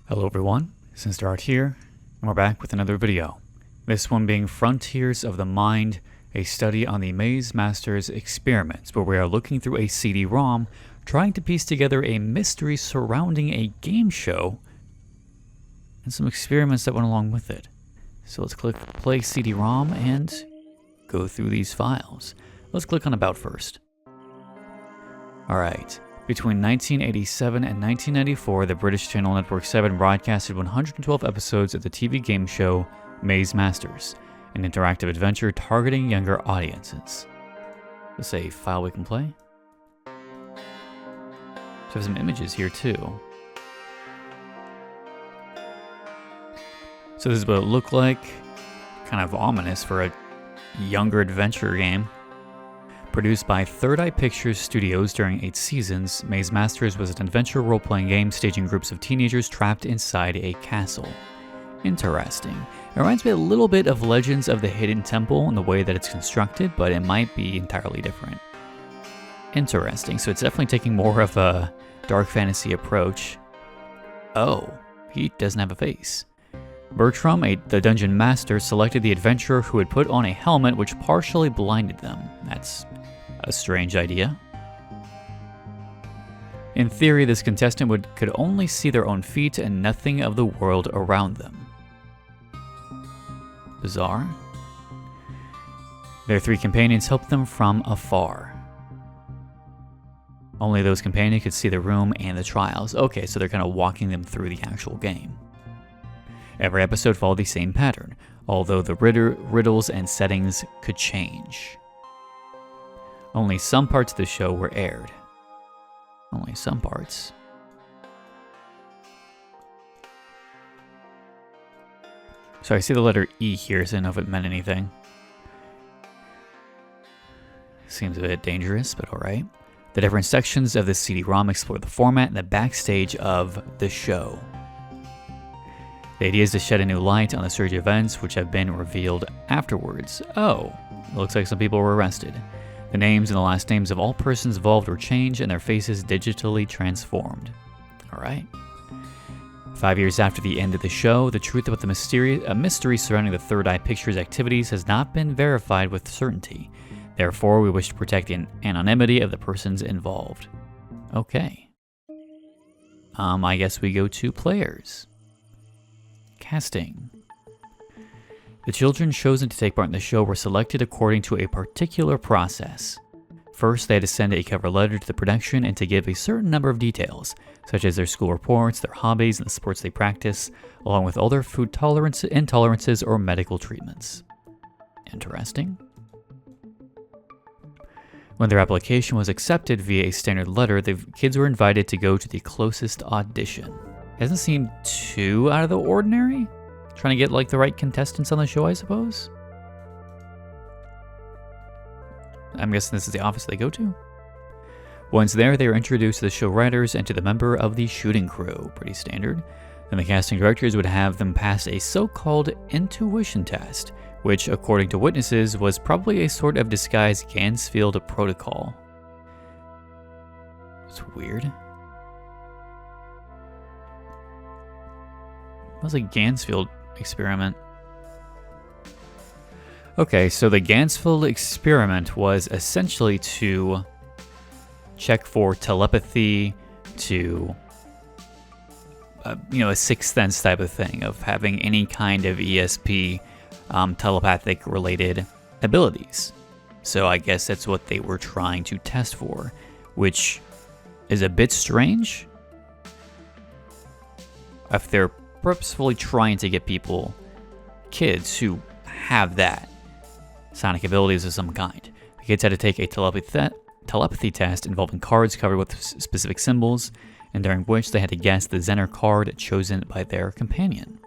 Hello everyone, SinisterHeart here, and we're back with another video. This one being Frontiers of the Mind, a study on the Maze Master's experiments, where we are looking through a CD-ROM, trying to piece together a mystery surrounding a game show, and some experiments that went along with it. So let's click play CD-ROM and go through these files. Let's click on About first. Alright. Between 1987 and 1994, the British channel Network7 broadcasted 112 episodes of the TV game show Maze Masters, an interactive adventure targeting younger audiences. Let's say file we can play. So I have some images here too. So this is what it looked like. Kind of ominous for a younger adventure game. Produced by Third Eye Pictures Studios during 8 seasons, Maze Masters was an adventure role-playing game staging groups of teenagers trapped inside a castle. Interesting. It reminds me a little bit of Legends of the Hidden Temple in the way that it's constructed, but it might be entirely different. Interesting, so it's definitely taking more of a dark fantasy approach. Oh, he doesn't have a face. Bertram, the dungeon master, selected the adventurer who had put on a helmet which partially blinded them. That's a strange idea. In theory, this contestant could only see their own feet and nothing of the world around them. Bizarre. Their 3 companions helped them from afar. Only those companions could see the room and the trials. Okay, so they're kind of walking them through the actual game. Every episode followed the same pattern, although the riddles and settings could change. Only some parts of the show were aired. Only some parts. So I see the letter E here, so I don't know if it meant anything. Seems a bit dangerous, but alright. The different sections of the CD-ROM explore the format and the backstage of the show. The idea is to shed a new light on the surge events which have been revealed afterwards. Oh, it looks like some people were arrested. The names and the last names of all persons involved were changed and their faces digitally transformed. Alright. 5 years after the end of the show, the truth about the mystery surrounding the Third Eye Pictures activities has not been verified with certainty. Therefore, we wish to protect the anonymity of the persons involved. Okay. I guess we go to players. Casting. The children chosen to take part in the show were selected according to a particular process. First, they had to send a cover letter to the production and to give a certain number of details, such as their school reports, their hobbies, and the sports they practice, along with all their food intolerances or medical treatments. Interesting. When their application was accepted via a standard letter, the kids were invited to go to the closest audition. Doesn't seem too out of the ordinary. Trying to get like the right contestants on the show, I suppose. I'm guessing this is the office they go to. Once there, they were introduced to the show writers and to the member of the shooting crew. Pretty standard. Then the casting directors would have them pass a so-called intuition test, which, according to witnesses, was probably a sort of disguised Gansfield protocol. It's weird. That was a Gansfield experiment. Okay, so the Gansfield experiment was essentially to check for telepathy, to, a sixth sense type of thing, of having any kind of ESP, telepathic related abilities. So I guess that's what they were trying to test for, which is a bit strange. If they're purposefully trying to get kids who have that sonic abilities of some kind. The kids had to take a telepathy test involving cards covered with specific symbols, and during which they had to guess the Zener card chosen by their companion.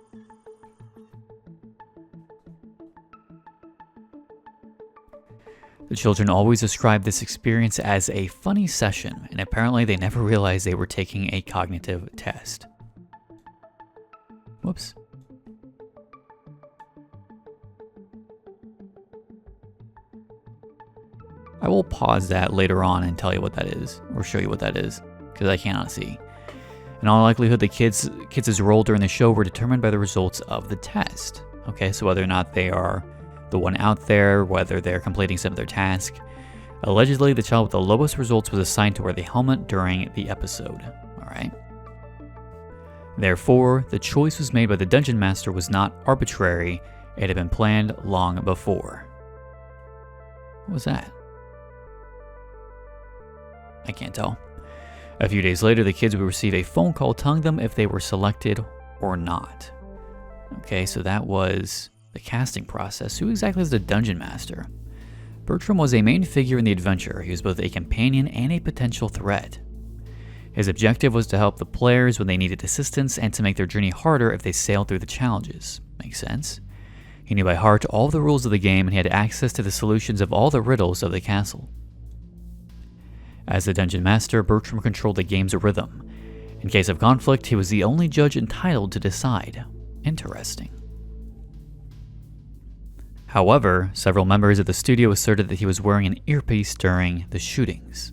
The children always described this experience as a funny session, and apparently they never realized they were taking a cognitive test. Whoops. I will pause that later on and tell you what that is, or show you what that is, because I cannot see. In all likelihood, the kids' role during the show were determined by the results of the test. Okay, so whether or not they are the one out there, whether they're completing some of their task. Allegedly, the child with the lowest results was assigned to wear the helmet during the episode. Alright. Therefore, the choice was made by the Dungeon Master was not arbitrary, it had been planned long before. What was that? I can't tell. A few days later, the kids would receive a phone call telling them if they were selected or not. Okay, so that was the casting process. Who exactly is the Dungeon Master? Bertram was a main figure in the adventure. He was both a companion and a potential threat. His objective was to help the players when they needed assistance and to make their journey harder if they sailed through the challenges. Makes sense. He knew by heart all the rules of the game and he had access to the solutions of all the riddles of the castle. As the Dungeon Master, Bertram controlled the game's rhythm. In case of conflict, he was the only judge entitled to decide. Interesting. However, several members of the studio asserted that he was wearing an earpiece during the shootings.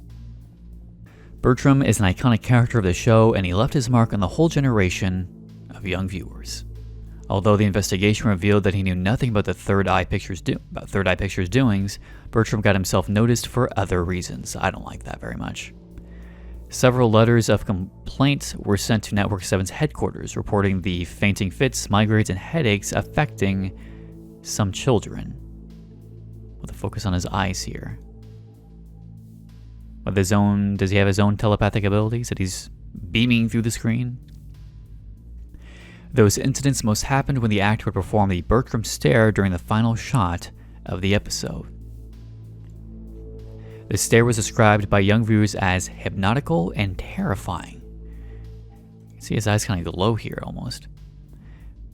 Bertram is an iconic character of the show, and he left his mark on the whole generation of young viewers. Although the investigation revealed that he knew nothing about Third Eye Pictures' doings, Bertram got himself noticed for other reasons. I don't like that very much. Several letters of complaint were sent to Network7's headquarters, reporting the fainting fits, migraines, and headaches affecting some children. With a focus on his eyes here. Does he have his own telepathic abilities that he's beaming through the screen? Those incidents most happened when the actor would perform the Bertram stare during the final shot of the episode. The stare was described by young viewers as hypnotical and terrifying. You can see his eyes kind of glow here almost.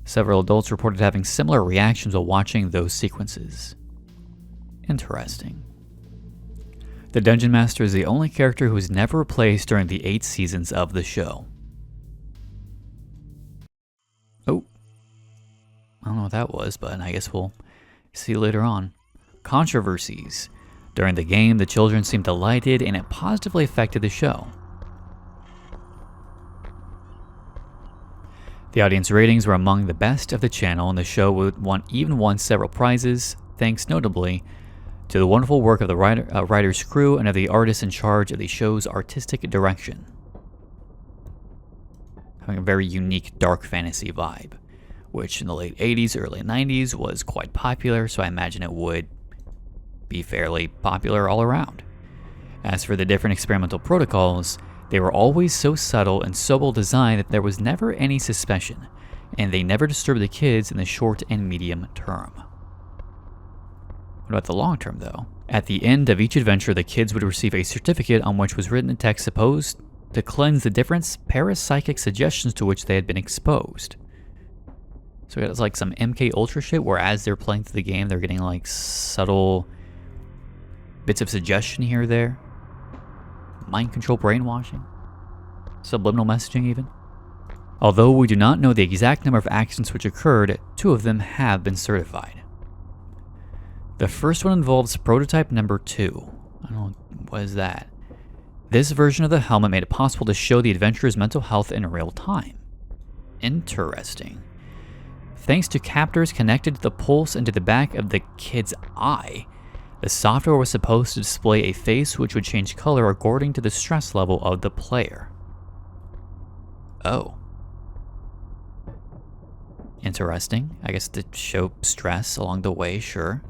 Several adults reported having similar reactions while watching those sequences. Interesting. The Dungeon Master is the only character who was never replaced during the 8 seasons of the show. Oh. I don't know what that was, but I guess we'll see later on. Controversies. During the game, the children seemed delighted and it positively affected the show. The audience ratings were among the best of the channel, and the show even won several prizes, thanks notably to the wonderful work of the writer's crew and of the artists in charge of the show's artistic direction. Having a very unique dark fantasy vibe, which in the late 80s, early 90s was quite popular, so I imagine it would be fairly popular all around. As for the different experimental protocols, they were always so subtle and so well designed that there was never any suspicion, and they never disturbed the kids in the short and medium term. What about the long term, though? At the end of each adventure, the kids would receive a certificate on which was written in text supposed to cleanse the different parapsychic suggestions to which they had been exposed. So it's like some MK Ultra shit, where as they're playing through the game, they're getting like subtle bits of suggestion here or there. Mind control, brainwashing. Subliminal messaging even. Although we do not know the exact number of accidents which occurred, 2 of them have been certified. The first one involves prototype number 2. I don't know, what is that? This version of the helmet made it possible to show the adventurer's mental health in real time. Interesting. Thanks to captors connected to the pulse into the back of the kid's eye, the software was supposed to display a face which would change color according to the stress level of the player. Oh. Interesting. I guess to show stress along the way, sure.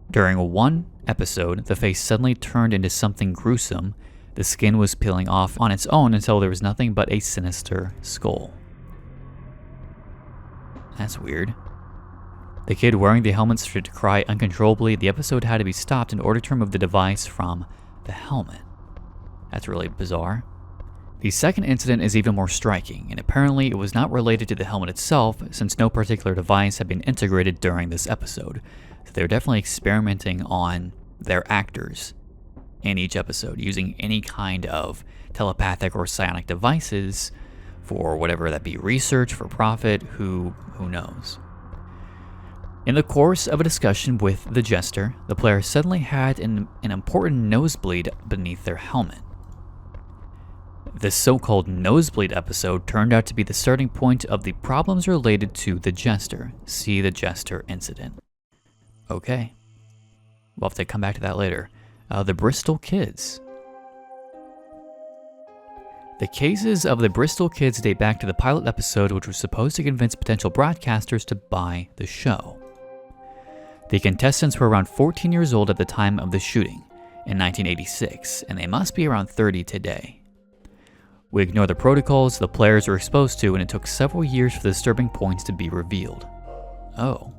During one episode, the face suddenly turned into something gruesome. The skin was peeling off on its own until there was nothing but a sinister skull. That's weird. The kid wearing the helmet started to cry uncontrollably. The episode had to be stopped in order to remove the device from the helmet. That's really bizarre. The second incident is even more striking, and apparently it was not related to the helmet itself, since no particular device had been integrated during this episode. So they're definitely experimenting on their actors in each episode, using any kind of telepathic or psionic devices for whatever that be, research, for profit, who knows. In the course of a discussion with the jester, the player suddenly had an important nosebleed beneath their helmet. The so-called nosebleed episode turned out to be the starting point of the problems related to the Jester. See the Jester incident. Okay. We'll have to come back to that later. The Bristol Kids. The cases of the Bristol Kids date back to the pilot episode, which was supposed to convince potential broadcasters to buy the show. The contestants were around 14 years old at the time of the shooting in 1986, and they must be around 30 today. We ignore the protocols the players were exposed to, and it took several years for the disturbing points to be revealed. Oh.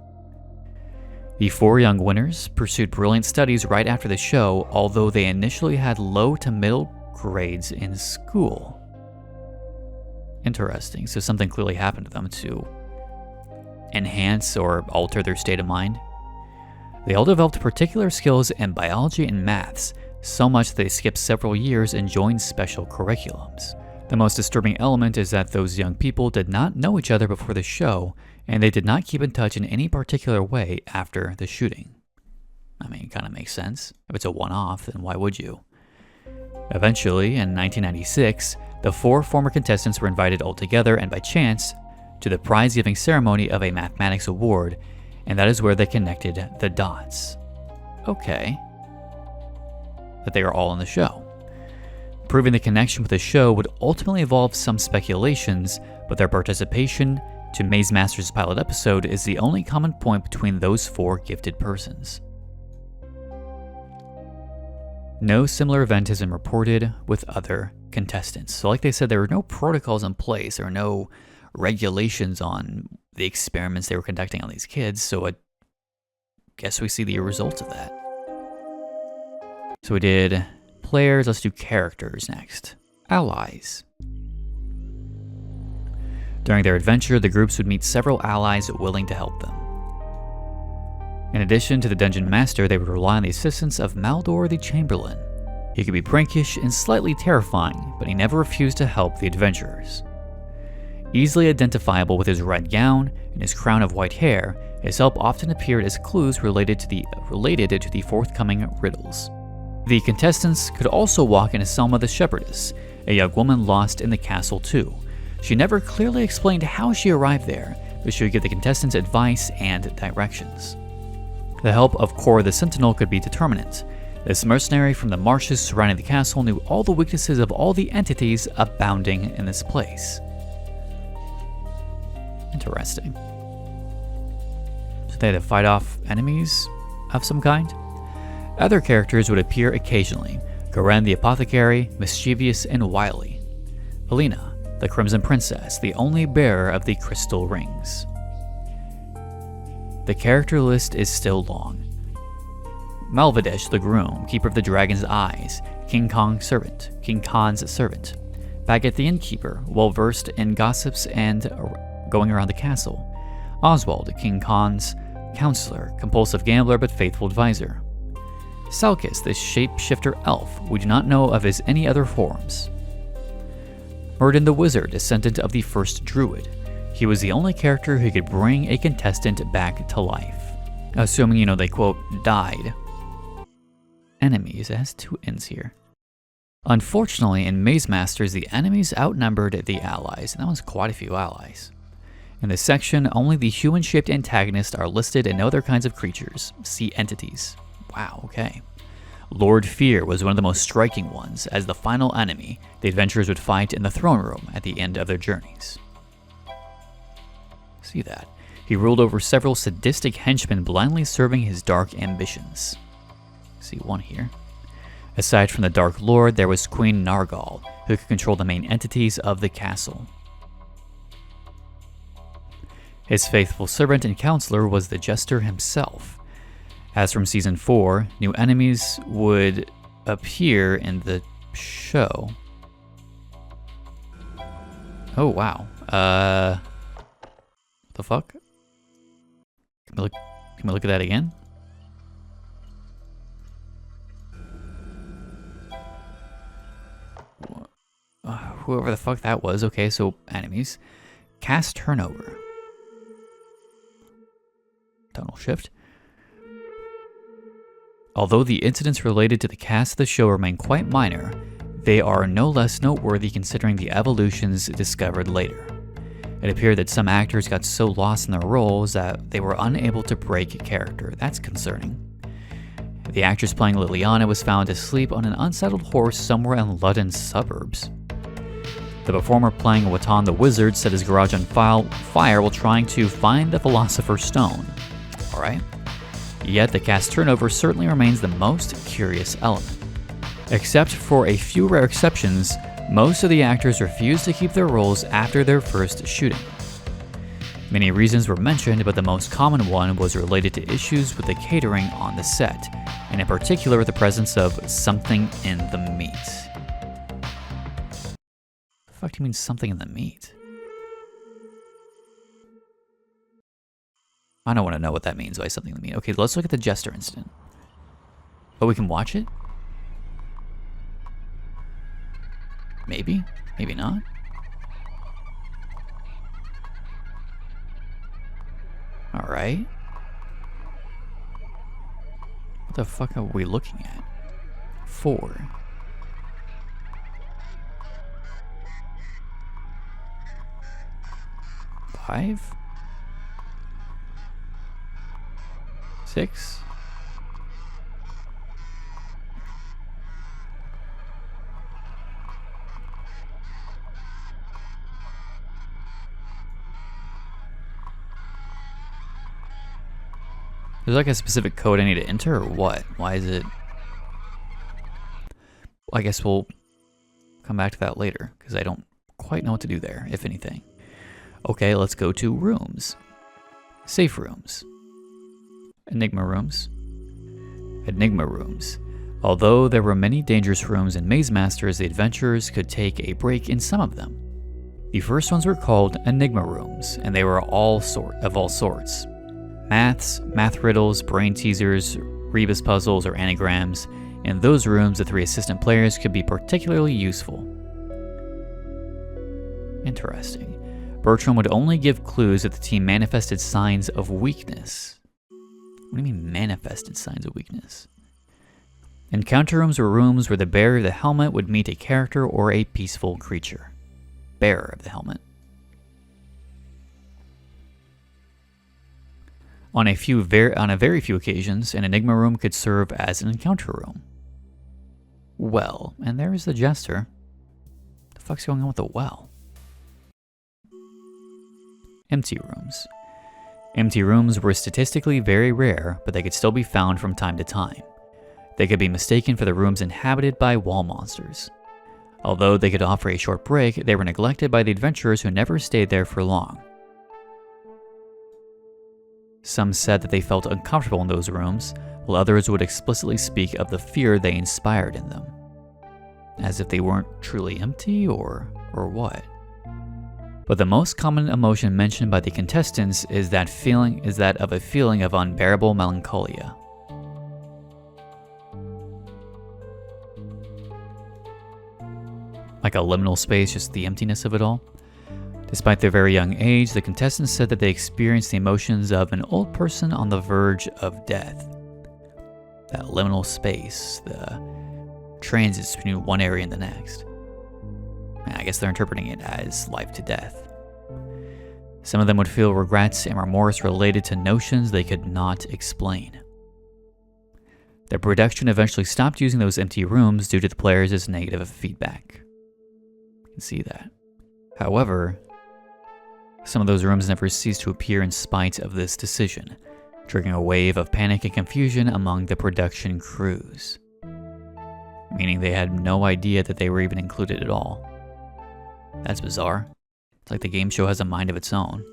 The 4 young winners pursued brilliant studies right after the show, although they initially had low to middle grades in school. Interesting. So something clearly happened to them to enhance or alter their state of mind. They all developed particular skills in biology and maths, so much that they skipped several years and joined special curriculums. The most disturbing element is that those young people did not know each other before the show, and they did not keep in touch in any particular way after the shooting. I mean, it kind of makes sense. If it's a one-off, then why would you? Eventually, in 1996, the 4 former contestants were invited all together and by chance to the prize-giving ceremony of a mathematics award, and that is where they connected the dots. Okay. That they are all in the show. Proving the connection with the show would ultimately involve some speculations, but their participation to Maze Master's pilot episode is the only common point between those 4 gifted persons. No similar event has been reported with other contestants. So like they said, there were no protocols in place. There were no regulations on the experiments they were conducting on these kids. So I guess we see the results of that. So we did players. Let's do characters next. Allies. During their adventure, the groups would meet several allies willing to help them. In addition to the Dungeon Master, they would rely on the assistance of Maldor the Chamberlain. He could be prankish and slightly terrifying, but he never refused to help the adventurers. Easily identifiable with his red gown and his crown of white hair, his help often appeared as clues related to the forthcoming riddles. The contestants could also walk into Selma the Shepherdess, a young woman lost in the castle too. She never clearly explained how she arrived there, but she would give the contestants advice and directions. The help of Cora the Sentinel could be determinant. This mercenary from the marshes surrounding the castle knew all the weaknesses of all the entities abounding in this place. Interesting. So they had to fight off enemies of some kind? Other characters would appear occasionally. Garen the Apothecary, mischievous and wily. Alina, the Crimson Princess, the only bearer of the crystal rings. The character list is still long. Malvadesh the Groom, Keeper of the Dragon's Eyes, King Khan's servant. Baggett the Innkeeper, well-versed in gossips and going around the castle. Oswald, King Khan's counselor, compulsive gambler but faithful advisor. Salkis, the shapeshifter elf, we do not know of his any other forms. Murden the Wizard, descendant of the first druid. He was the only character who could bring a contestant back to life. Assuming, they, quote, died. Enemies, it has 2 N's here. Unfortunately, in Maze Masters, the enemies outnumbered the allies, and that was quite a few allies. In this section, only the human-shaped antagonists are listed and no other kinds of creatures. See entities. Wow, okay. Lord Fear was one of the most striking ones. As the final enemy, the adventurers would fight in the throne room at the end of their journeys. See that. He ruled over several sadistic henchmen blindly serving his dark ambitions. See one here. Aside from the Dark Lord, there was Queen Nargal, who could control the main entities of the castle. His faithful servant and counselor was the Jester himself. As from Season 4, new enemies would appear in the show. Oh, wow. What the fuck? Can we look at that again? Whoever the fuck that was. Okay, so enemies. Cast turnover. Tonal shift. Although the incidents related to the cast of the show remain quite minor, they are no less noteworthy considering the evolutions discovered later. It appeared that some actors got so lost in their roles that they were unable to break character. That's concerning. The actress playing Liliana was found asleep on an unsettled horse somewhere in London's suburbs. The performer playing Watan the Wizard set his garage on fire while trying to find the Philosopher's Stone. Alright. Yet the cast turnover certainly remains the most curious element. Except for a few rare exceptions, most of the actors refused to keep their roles after their first shooting. Many reasons were mentioned, but the most common one was related to issues with the catering on the set, and in particular the presence of something in the meat. What the fuck do you mean something in the meat? I don't want to know what that means by something in the meat. Okay, let's look at the Jester incident. Oh, we can watch it? Maybe, maybe not. Alright. What the fuck are we looking at? 4. Five? 6? There's like a specific code I need to enter or what? Why is it? I guess we'll come back to that later because I don't quite know what to do there, if anything. Okay, let's go to rooms. Safe rooms. Enigma rooms. Enigma rooms. Although there were many dangerous rooms in Maze Masters, the adventurers could take a break in some of them. The first ones were called Enigma rooms, and they were of all sorts. Math riddles, brain teasers, rebus puzzles, or anagrams. In those rooms, the 3 assistant players could be particularly useful. Interesting. Bertram would only give clues if the team manifested signs of weakness. What do you mean, manifested signs of weakness? Encounter rooms were rooms where the bearer of the helmet would meet a character or a peaceful creature. Bearer of the helmet. On a very few occasions, an Enigma room could serve as an encounter room. Well, and there is the Jester. What the fuck's going on with the well? Empty rooms. Empty rooms were statistically very rare, but they could still be found from time to time. They could be mistaken for the rooms inhabited by wall monsters. Although they could offer a short break, they were neglected by the adventurers who never stayed there for long. Some said that they felt uncomfortable in those rooms, while others would explicitly speak of the fear they inspired in them. As if they weren't truly empty, or what? But the most common emotion mentioned by the contestants is that of a feeling of unbearable melancholia. Like a liminal space, just the emptiness of it all. Despite their very young age, the contestants said that they experienced the emotions of an old person on the verge of death. That liminal space, the transits between one area and the next. And I guess they're interpreting it as life to death. Some of them would feel regrets and remorse related to notions they could not explain. The production eventually stopped using those empty rooms due to the players' negative feedback. You can see that. However, some of those rooms never ceased to appear in spite of this decision, triggering a wave of panic and confusion among the production crews. Meaning they had no idea that they were even included at all. That's bizarre. It's like the game show has a mind of its own.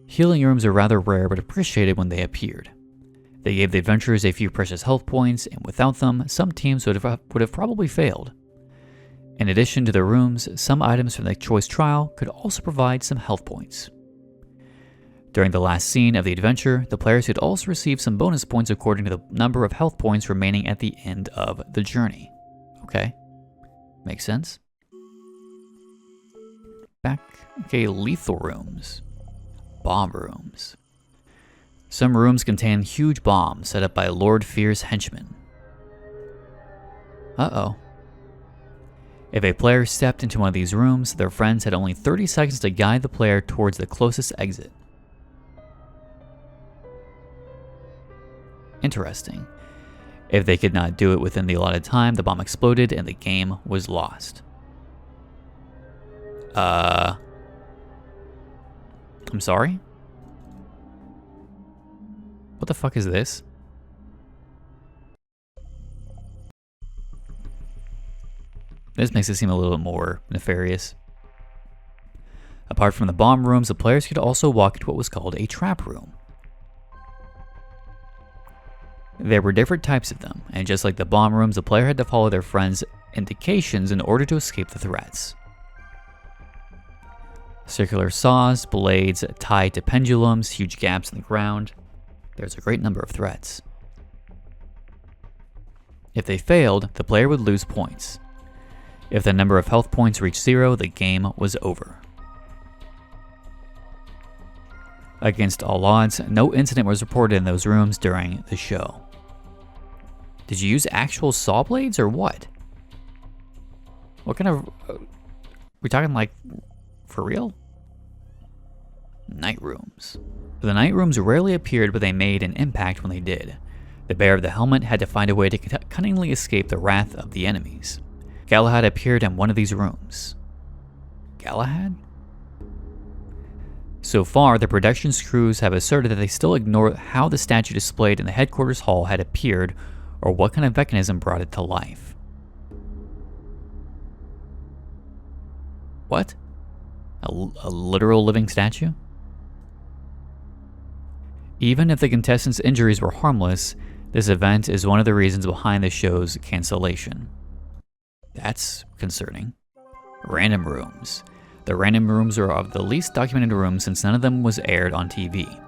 Healing rooms are rather rare but appreciated when they appeared. They gave the adventurers a few precious health points, and without them, some teams would have probably failed. In addition to the rooms, some items from the choice trial could also provide some health points. During the last scene of the adventure, the players could also receive some bonus points according to the number of health points remaining at the end of the journey. Okay, makes sense. Lethal rooms. Bomb rooms. Some rooms contain huge bombs set up by Lord Fear's henchmen. Uh-oh. If a player stepped into one of these rooms, their friends had only 30 seconds to guide the player towards the closest exit. Interesting. If they could not do it within the allotted time, the bomb exploded and the game was lost. I'm sorry? What the fuck is this? This makes it seem a little bit more nefarious. Apart from the bomb rooms, the players could also walk into what was called a trap room. There were different types of them, and just like the bomb rooms, the player had to follow their friends' indications in order to escape the threats. Circular saws, blades tied to pendulums, huge gaps in the ground. There's a great number of threats. If they failed, the player would lose points. If the number of health points reached 0, the game was over. Against all odds, no incident was reported in those rooms during the show. Did you use actual saw blades or what? What kind of... we talking like for real? Night rooms. The night rooms rarely appeared, but they made an impact when they did. The bearer of the helmet had to find a way to cunningly escape the wrath of the enemies. Galahad appeared in one of these rooms. Galahad? So far, the production crews have asserted that they still ignore how the statue displayed in the headquarters hall had appeared or what kind of mechanism brought it to life. What? A literal living statue? Even if the contestants' injuries were harmless, this event is one of the reasons behind the show's cancellation. That's concerning. Random rooms. The random rooms are of the least documented rooms since none of them was aired on TV.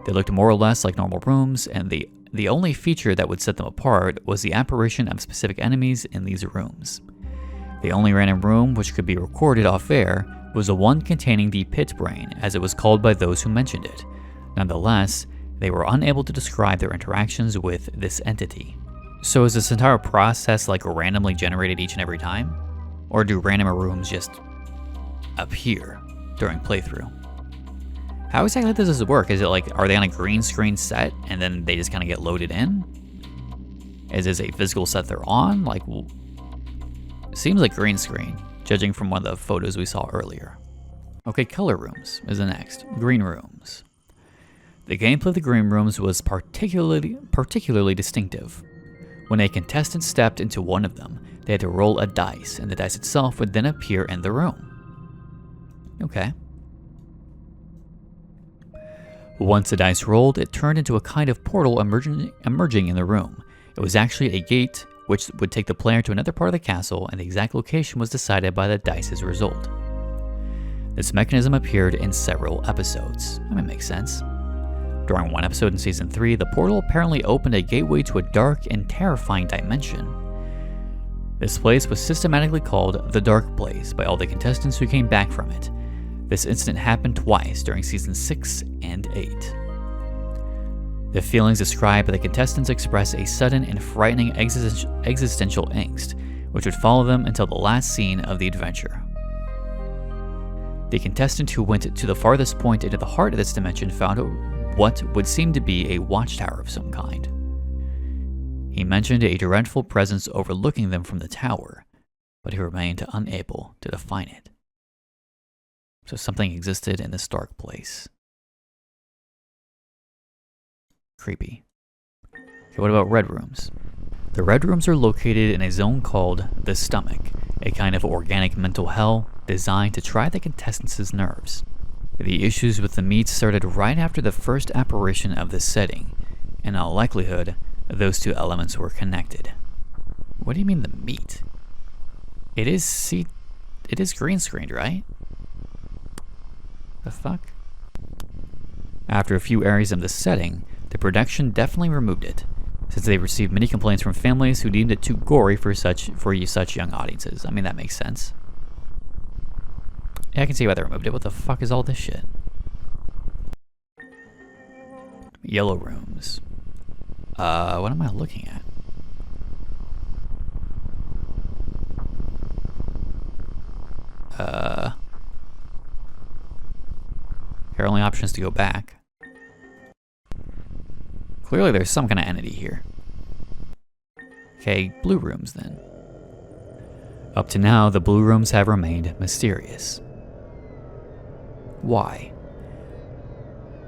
They looked more or less like normal rooms, and the only feature that would set them apart was the apparition of specific enemies in these rooms. The only random room which could be recorded off-air was the one containing the pit brain, as it was called by those who mentioned it. Nonetheless, they were unable to describe their interactions with this entity. So is this entire process like randomly generated each and every time? Or do random rooms just appear during playthrough? How exactly does this work? Is it like, are they on a green screen set and then they just kind of get loaded in? Is this a physical set they're on? Like, seems like green screen, judging from one of the photos we saw earlier. Okay, color rooms is the next. Green rooms. The gameplay of the green rooms was particularly distinctive. When a contestant stepped into one of them, they had to roll a dice, and the dice itself would then appear in the room. Okay. Once the dice rolled, it turned into a kind of portal emerging in the room. It was actually a gate which would take the player to another part of the castle, and the exact location was decided by the dice's result. This mechanism appeared in several episodes. That makes sense. During one episode in Season 3, the portal apparently opened a gateway to a dark and terrifying dimension. This place was systematically called the Dark Place by all the contestants who came back from it. This incident happened twice during Seasons 6 and 8. The feelings described by the contestants express a sudden and frightening existential angst, which would follow them until the last scene of the adventure. The contestant who went to the farthest point into the heart of this dimension found what would seem to be a watchtower of some kind. He mentioned a dreadful presence overlooking them from the tower, but he remained unable to define it. So something existed in this dark place. Creepy. Okay, what about red rooms? The red rooms are located in a zone called the stomach, a kind of organic mental hell designed to try the contestants' nerves. The issues with the meat started right after the first apparition of this setting, and in all likelihood, those two elements were connected. What do you mean the meat? It is green screened, right? The fuck? After a few areas of the setting, the production definitely removed it, since they received many complaints from families who deemed it too gory for such young audiences. I mean, that makes sense. Yeah, I can see why they removed it. What the fuck is all this shit? Yellow rooms. What am I looking at? Our only option is to go back. Clearly there's some kind of entity here. Okay, blue rooms then. Up to now, the blue rooms have remained mysterious. Why?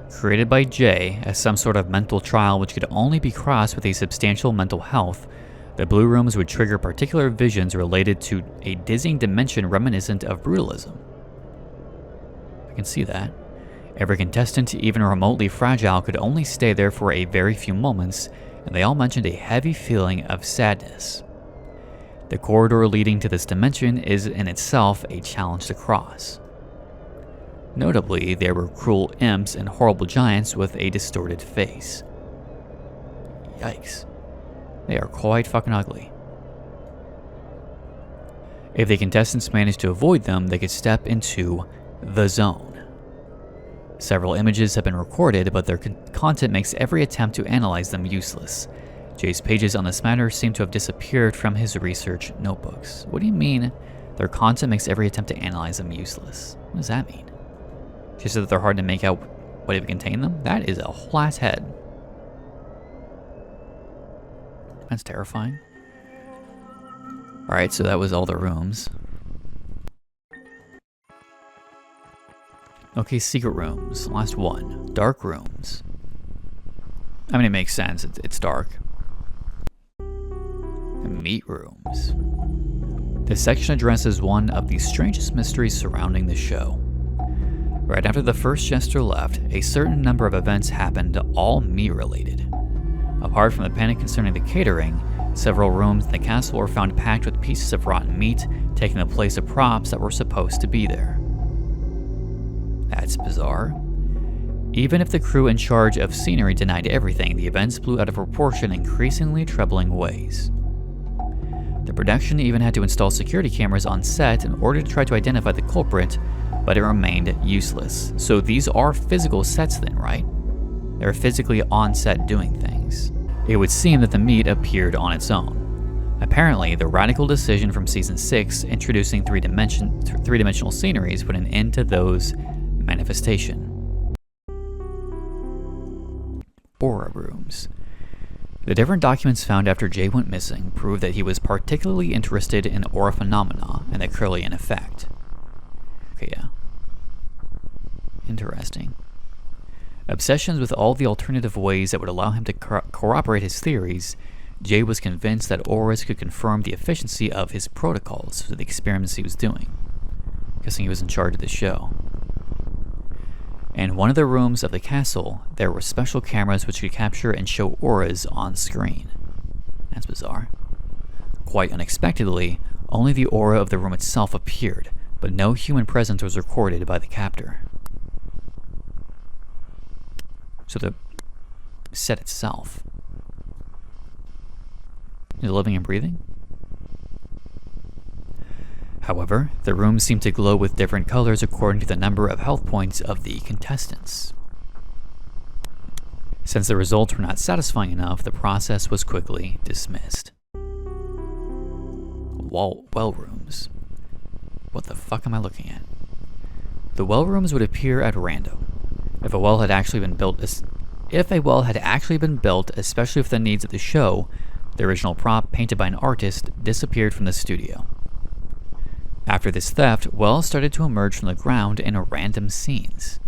Created by Jay as some sort of mental trial which could only be crossed with a substantial mental health, the blue rooms would trigger particular visions related to a dizzying dimension reminiscent of brutalism. I can see that. Every contestant, even remotely fragile, could only stay there for a very few moments, and they all mentioned a heavy feeling of sadness. The corridor leading to this dimension is in itself a challenge to cross. Notably, there were cruel imps and horrible giants with a distorted face. Yikes. They are quite fucking ugly. If the contestants managed to avoid them, they could step into the zone. Several images have been recorded, but their content makes every attempt to analyze them useless. Jay's pages on this matter seem to have disappeared from his research notebooks. What do you mean, their content makes every attempt to analyze them useless? What does that mean? Just that they're hard to make out what it contain them? That is a whole ass head. That's terrifying. Alright, so that was all the rooms. Okay, secret rooms. Last one. Dark rooms. I mean, it makes sense. It's dark. Meat rooms. This section addresses one of the strangest mysteries surrounding the show. Right after the first jester left, a certain number of events happened, all meat-related. Apart from the panic concerning the catering, several rooms in the castle were found packed with pieces of rotten meat, taking the place of props that were supposed to be there. That's bizarre. Even if the crew in charge of scenery denied everything, the events blew out of proportion in increasingly troubling ways. The production even had to install security cameras on set in order to try to identify the culprit, but it remained useless. So these are physical sets then, right? They're physically on set doing things. It would seem that the meat appeared on its own. Apparently, the radical decision from Season 6, introducing three-dimensional sceneries, put an end to those manifestation. Aura rooms. The different documents found after Jay went missing prove that he was particularly interested in aura phenomena and the Curlian effect. Okay, yeah. Interesting. Obsessions with all the alternative ways that would allow him to corroborate his theories, Jay was convinced that auras could confirm the efficiency of his protocols for the experiments he was doing. Guessing he was in charge of the show. In one of the rooms of the castle, there were special cameras which could capture and show auras on screen. That's bizarre. Quite unexpectedly, only the aura of the room itself appeared, but no human presence was recorded by the captor. So the set itself is living and breathing? However, the rooms seemed to glow with different colors according to the number of health points of the contestants. Since the results were not satisfying enough, the process was quickly dismissed. Well rooms. What the fuck am I looking at? The well rooms would appear at random. If a well had actually been built, especially for the needs of the show, the original prop, painted by an artist, disappeared from the studio. After this theft, wells started to emerge from the ground in random scenes.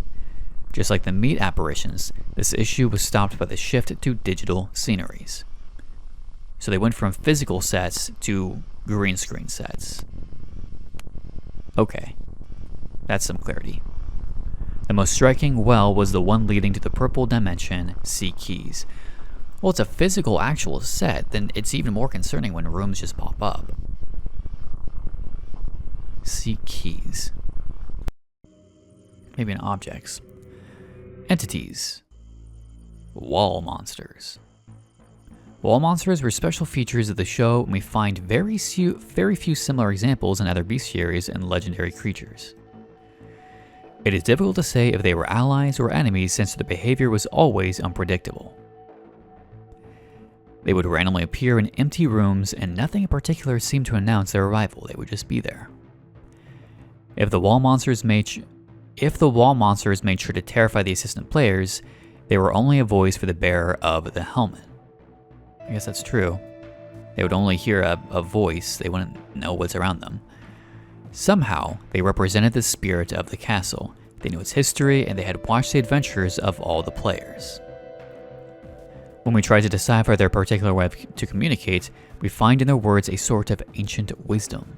Just like the meat apparitions, this issue was stopped by the shift to digital sceneries. So they went from physical sets to green screen sets. Okay, that's some clarity. The most striking well was the one leading to the purple dimension, Sea Keys. Well, it's a physical actual set, then it's even more concerning when rooms just pop up. Sea Keys. Maybe in objects. Entities. Wall monsters. Wall monsters were special features of the show, and we find very few similar examples in other bestiaries and legendary creatures. It is difficult to say if they were allies or enemies since their behavior was always unpredictable. They would randomly appear in empty rooms and nothing in particular seemed to announce their arrival, they would just be there. If the wall monsters made sure to terrify the assistant players, they were only a voice for the bearer of the helmet. I guess that's true. They would only hear a voice, they wouldn't know what's around them. Somehow, they represented the spirit of the castle. They knew its history, and they had watched the adventures of all the players. When we try to decipher their particular way to communicate, we find in their words a sort of ancient wisdom.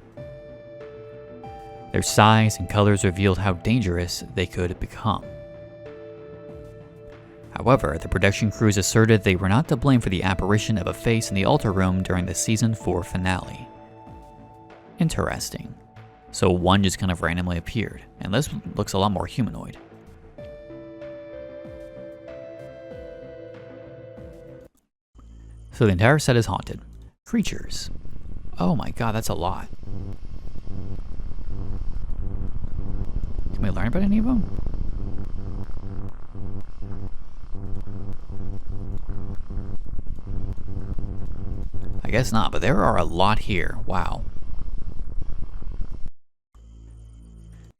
Their size and colors revealed how dangerous they could become. However, the production crews asserted they were not to blame for the apparition of a face in the altar room during the Season 4 finale. Interesting. So one just kind of randomly appeared, and this looks a lot more humanoid. So the entire set is haunted. Creatures. Oh my god, that's a lot. Can we learn about any of them? I guess not, but there are a lot here. Wow.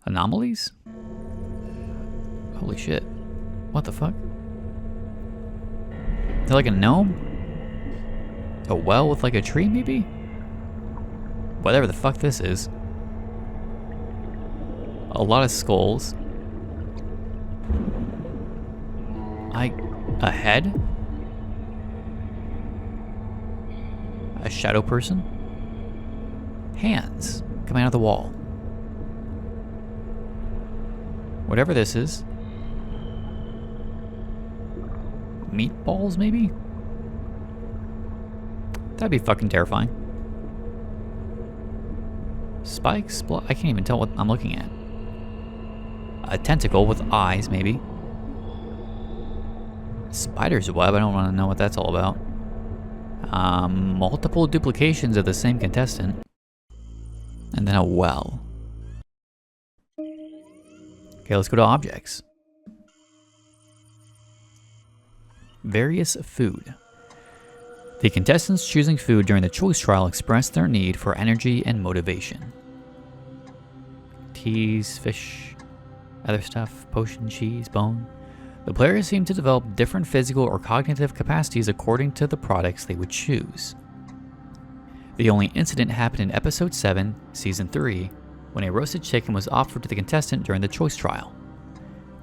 Anomalies? Holy shit. What the fuck? Is that like a gnome? A well with like a tree, maybe? Whatever the fuck this is. A lot of skulls. A head? A shadow person? Hands coming out of the wall. Whatever this is. Meatballs, maybe? That'd be fucking terrifying. Spikes? I can't even tell what I'm looking at. A tentacle with eyes, maybe. Spider's web, I don't want to know what that's all about. Multiple duplications of the same contestant. And then a well. Okay, let's go to objects. Various food. The contestants choosing food during the choice trial expressed their need for energy and motivation. Teas, fish, other stuff, potion, cheese, bone. The players seem to develop different physical or cognitive capacities according to the products they would choose. The only incident happened in Episode 7, Season 3, when a roasted chicken was offered to the contestant during the choice trial.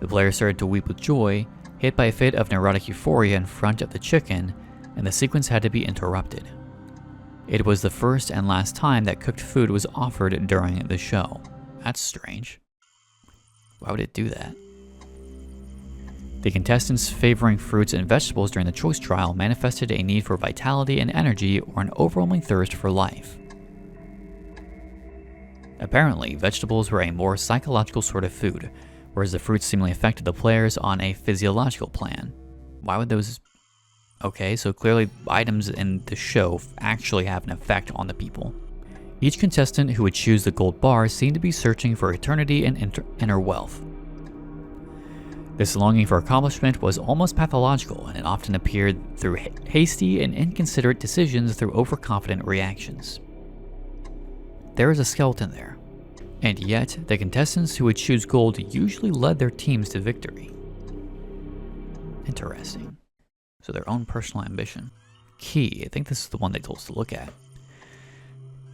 The player started to weep with joy, hit by a fit of neurotic euphoria in front of the chicken, and the sequence had to be interrupted. It was the first and last time that cooked food was offered during the show. That's strange. Why would it do that? The contestants favoring fruits and vegetables during the choice trial manifested a need for vitality and energy or an overwhelming thirst for life. Apparently, vegetables were a more psychological sort of food, whereas the fruits seemingly affected the players on a physiological plan. Why would those... Okay, so clearly items in the show actually have an effect on the people. Each contestant who would choose the gold bar seemed to be searching for eternity and inner wealth. This longing for accomplishment was almost pathological, and it often appeared through hasty and inconsiderate decisions through overconfident reactions. There is a skeleton there, and yet the contestants who would choose gold usually led their teams to victory. Interesting. So their own personal ambition. Key, I think this is the one they told us to look at.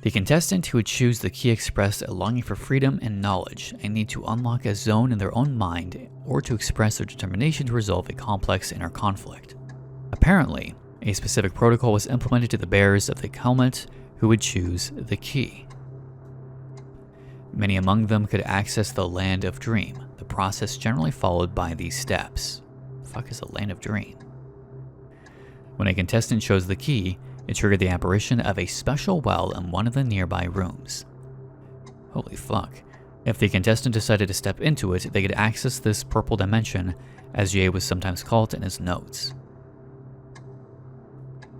The contestant who would choose the key expressed a longing for freedom and knowledge, a need to unlock a zone in their own mind, or to express their determination to resolve a complex inner conflict. Apparently, a specific protocol was implemented to the bearers of the helmet who would choose the key. Many among them could access the Land of Dream, the process generally followed by these steps. The fuck is a Land of Dream? When a contestant chose the key, it triggered the apparition of a special well in one of the nearby rooms. Holy fuck. If the contestant decided to step into it, they could access this purple dimension, as Jay was sometimes called in his notes.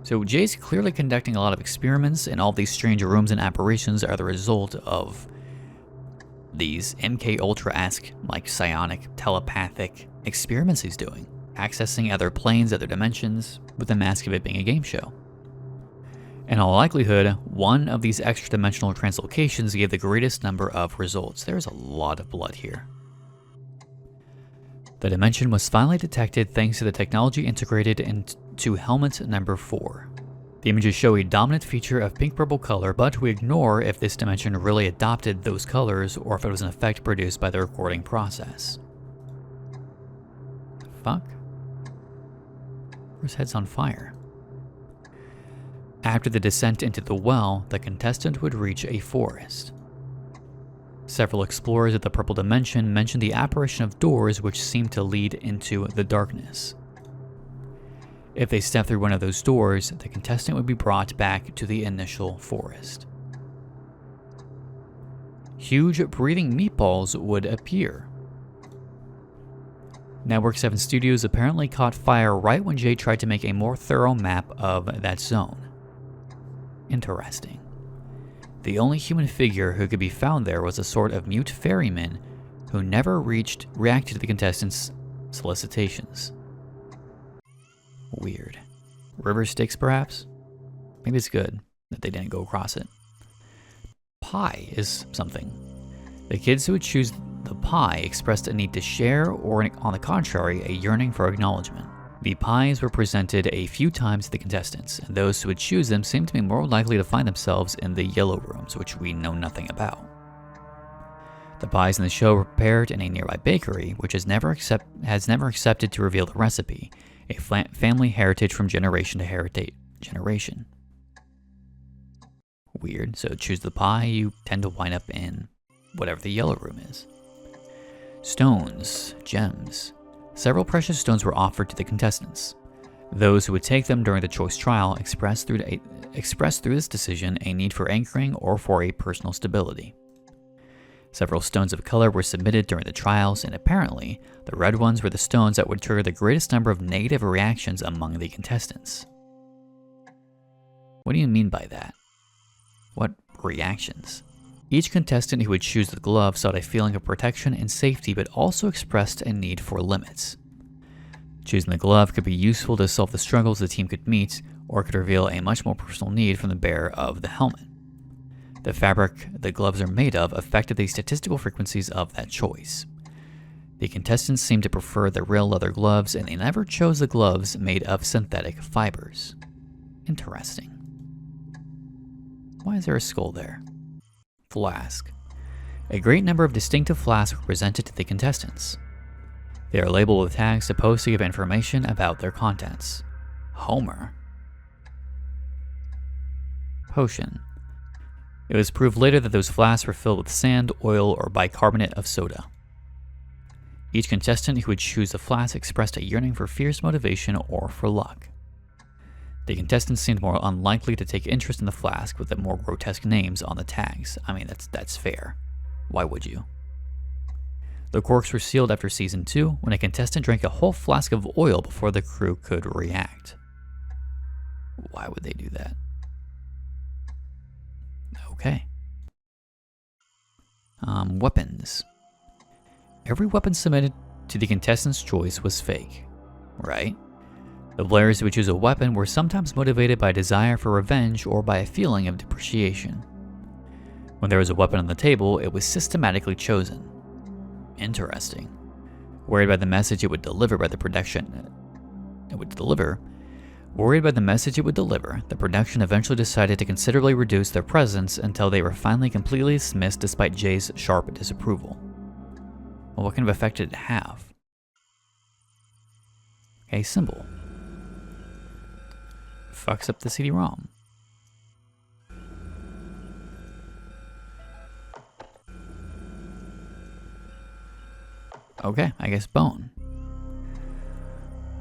So Jay's clearly conducting a lot of experiments, and all these strange rooms and apparitions are the result of these MK Ultra-esque, like psionic, telepathic experiments he's doing, accessing other planes, other dimensions, with the mask of it being a game show. In all likelihood, one of these extra-dimensional translocations gave the greatest number of results. There's a lot of blood here. The dimension was finally detected thanks to the technology integrated into helmet number 4. The images show a dominant feature of pink-purple color, but we ignore if this dimension really adopted those colors or if it was an effect produced by the recording process. Fuck? Where's heads on fire? After the descent into the well, the contestant would reach a forest. Several explorers of the purple dimension mentioned the apparition of doors which seemed to lead into the darkness. If they stepped through one of those doors, the contestant would be brought back to the initial forest. Huge breathing meatballs would appear. Network 7 Studios apparently caught fire right when Jay tried to make a more thorough map of that zone. Interesting. The only human figure who could be found there was a sort of mute ferryman who never reacted to the contestants' solicitations. Weird. River Styx, perhaps? Maybe it's good that they didn't go across it. Pie is something. The kids who would choose the pie expressed a need to share, or on the contrary, a yearning for acknowledgement. The pies were presented a few times to the contestants, and those who would choose them seemed to be more likely to find themselves in the yellow rooms, which we know nothing about. The pies in the show were prepared in a nearby bakery, which has never accepted to reveal the recipe, a family heritage from generation to generation. Weird, so choose the pie, you tend to wind up in whatever the yellow room is. Stones, gems. Several precious stones were offered to the contestants. Those who would take them during the choice trial expressed through this decision a need for anchoring or for a personal stability. Several stones of color were submitted during the trials, and apparently, the red ones were the stones that would trigger the greatest number of negative reactions among the contestants. What do you mean by that? What reactions? Each contestant who would choose the glove sought a feeling of protection and safety, but also expressed a need for limits. Choosing the glove could be useful to solve the struggles the team could meet, or could reveal a much more personal need from the bearer of the helmet. The fabric the gloves are made of affected the statistical frequencies of that choice. The contestants seemed to prefer the real leather gloves, and they never chose the gloves made of synthetic fibers. Interesting. Why is there a skull there? Flask. A great number of distinctive flasks were presented to the contestants. They are labeled with tags supposed to give information about their contents. Homer. Potion. It was proved later that those flasks were filled with sand, oil, or bicarbonate of soda. Each contestant who would choose the flask expressed a yearning for fierce motivation or for luck. The contestants seemed more unlikely to take interest in the flask with the more grotesque names on the tags. I mean, that's fair. Why would you? The corks were sealed after Season 2 when a contestant drank a whole flask of oil before the crew could react. Why would they do that? Okay. Weapons. Every weapon submitted to the contestant's choice was fake, right? The players who would choose a weapon were sometimes motivated by a desire for revenge or by a feeling of depreciation. When there was a weapon on the table, it was systematically chosen. Interesting. Worried by the message it would deliver, the production eventually decided to considerably reduce their presence until they were finally completely dismissed despite Jay's sharp disapproval. Well, what kind of effect did it have? A symbol. Fucks up the CD-ROM. Okay, I guess bone.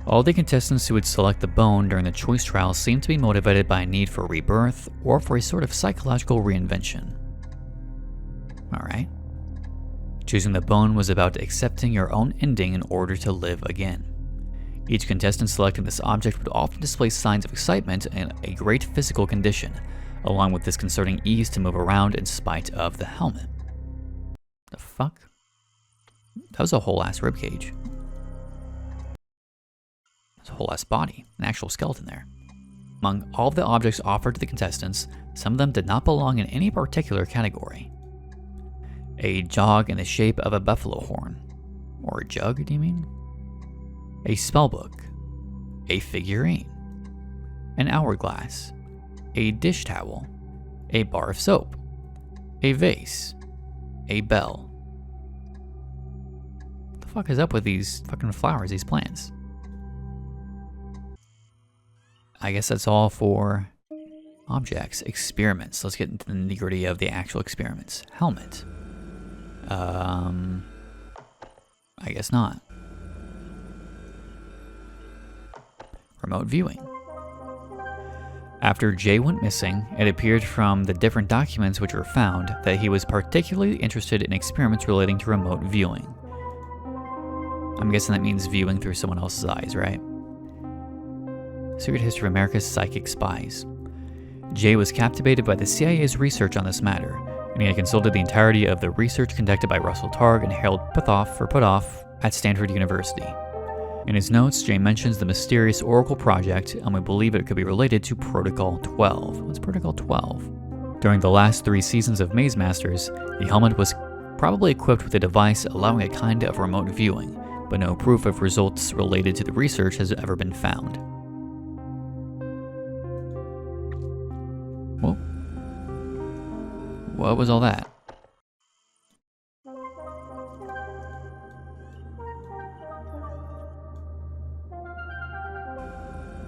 All the contestants who would select the bone during the choice trial seemed to be motivated by a need for rebirth or for a sort of psychological reinvention. Alright. Choosing the bone was about accepting your own ending in order to live again. Each contestant selecting this object would often display signs of excitement and a great physical condition, along with disconcerting ease to move around in spite of the helmet. The fuck? That was a whole ass ribcage. That's a whole ass body, an actual skeleton there. Among all of the objects offered to the contestants, some of them did not belong in any particular category. A jog in the shape of a buffalo horn. Or a jug, do you mean? A spellbook. A figurine. An hourglass. A dish towel. A bar of soap. A vase. A bell. What the fuck is up with these fucking flowers, these plants? I guess that's all for objects. Experiments. Let's get into the nitty-gritty of the actual experiments. Helmet. I guess not. Remote viewing. After Jay went missing, it appeared from the different documents which were found that he was particularly interested in experiments relating to remote viewing. I'm guessing that means viewing through someone else's eyes, right? Secret History of America's Psychic Spies. Jay was captivated by the CIA's research on this matter, and he had consulted the entirety of the research conducted by Russell Targ and Harold Puthoff at Stanford University. In his notes, Jay mentions the mysterious Oracle project, and we believe it could be related to Protocol 12. What's Protocol 12? During the last 3 seasons of Maze Masters, the helmet was probably equipped with a device allowing a kind of remote viewing, but no proof of results related to the research has ever been found. Well, what was all that?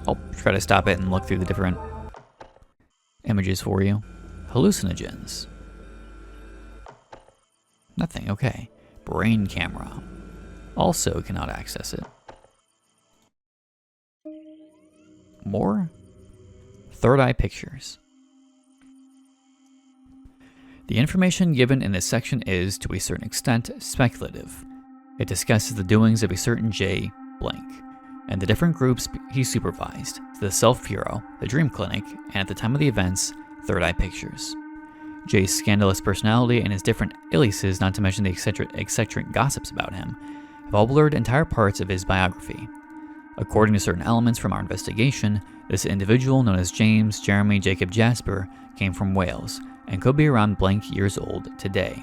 I'll try to stop it and look through the different images for you. Hallucinogens. Nothing, okay. Brain camera. Also cannot access it. More? Third eye pictures. The information given in this section is, to a certain extent, speculative. It discusses the doings of a certain J. blank, and the different groups he supervised, the Self Bureau, the Dream Clinic, and at the time of the events, Third Eye Pictures. Jay's scandalous personality and his different aliases, not to mention the eccentric gossips about him, have all blurred entire parts of his biography. According to certain elements from our investigation, this individual, known as James Jeremy Jacob Jasper, came from Wales, and could be around blank years old today.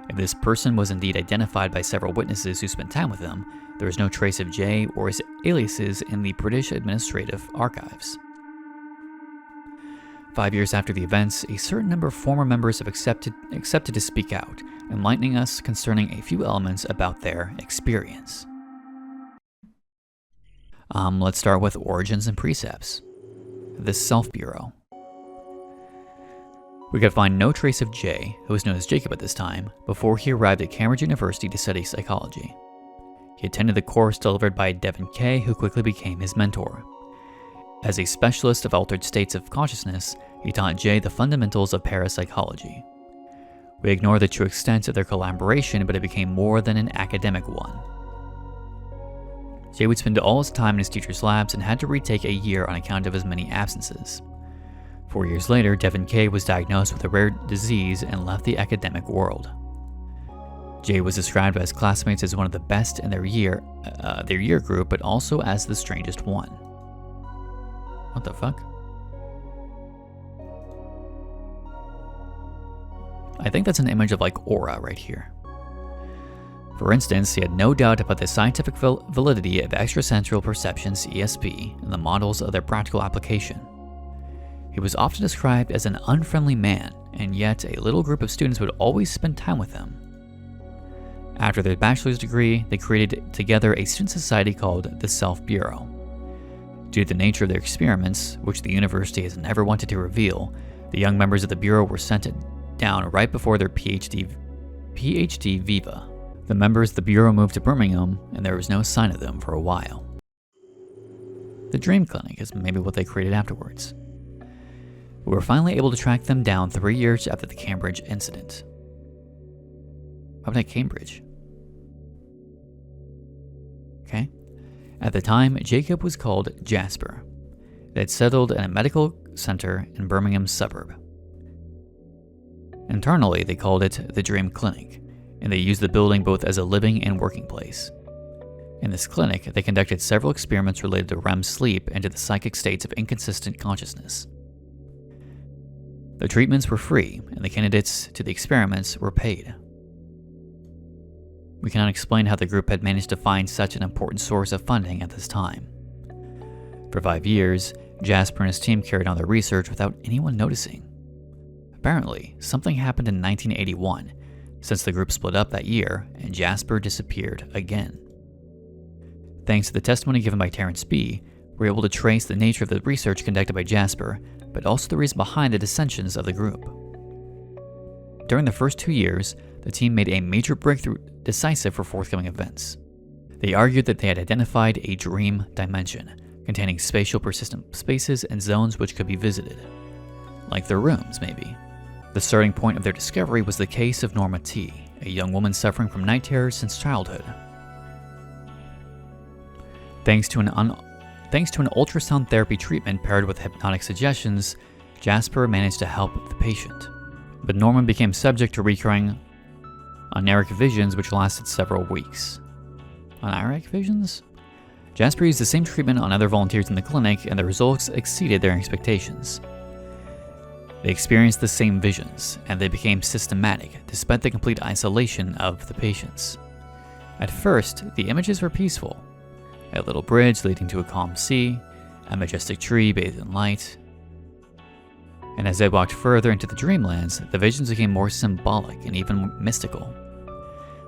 If this person was indeed identified by several witnesses who spent time with him, there is no trace of Jay or his aliases in the British Administrative Archives. 5 years after the events, a certain number of former members have accepted to speak out, enlightening us concerning a few elements about their experience. Let's start with origins and precepts. The Self Bureau. We could find no trace of Jay, who was known as Jacob at this time, before he arrived at Cambridge University to study psychology. He attended the course delivered by Devin Kay, who quickly became his mentor. As a specialist of altered states of consciousness, he taught Jay the fundamentals of parapsychology. We ignore the true extent of their collaboration, but it became more than an academic one. Jay would spend all his time in his teacher's labs and had to retake a year on account of his many absences. 4 years later, Devin Kay was diagnosed with a rare disease and left the academic world. Jay was described by his classmates as one of the best in their year group, but also as the strangest one. What the fuck? I think that's an image of like aura right here. For instance, he had no doubt about the scientific validity of extrasensory perceptions (ESP) and the models of their practical application. He was often described as an unfriendly man, and yet a little group of students would always spend time with him. After their bachelor's degree, they created together a student society called the Self Bureau. Due to the nature of their experiments, which the university has never wanted to reveal, the young members of the Bureau were sent down right before their PhD viva. The members of the Bureau moved to Birmingham, and there was no sign of them for a while. The Dream Clinic is maybe what they created afterwards. We were finally able to track them down 3 years after the Cambridge incident. How about Cambridge? Okay. At the time, Jacob was called Jasper. They had settled in a medical center in Birmingham's suburb. Internally, they called it the Dream Clinic, and they used the building both as a living and working place. In this clinic, they conducted several experiments related to REM sleep and to the psychic states of inconsistent consciousness. The treatments were free, and the candidates to the experiments were paid. We cannot explain how the group had managed to find such an important source of funding at this time. For 5 years, Jasper and his team carried on their research without anyone noticing. Apparently, something happened in 1981, since the group split up that year and Jasper disappeared again. Thanks to the testimony given by Terrence B., we were able to trace the nature of the research conducted by Jasper, but also the reason behind the dissensions of the group. During the first 2 years, the team made a major breakthrough decisive for forthcoming events. They argued that they had identified a dream dimension, containing spatial persistent spaces and zones which could be visited. Like their rooms, maybe. The starting point of their discovery was the case of Norma T., a young woman suffering from night terrors since childhood. Thanks to an ultrasound therapy treatment paired with hypnotic suggestions, Jasper managed to help the patient. But Norma became subject to recurring oniric visions which lasted several weeks. Oniric visions? Jasper used the same treatment on other volunteers in the clinic, and the results exceeded their expectations. They experienced the same visions, and they became systematic, despite the complete isolation of the patients. At first, the images were peaceful. A little bridge leading to a calm sea, a majestic tree bathed in light. And as they walked further into the dreamlands, the visions became more symbolic and even mystical.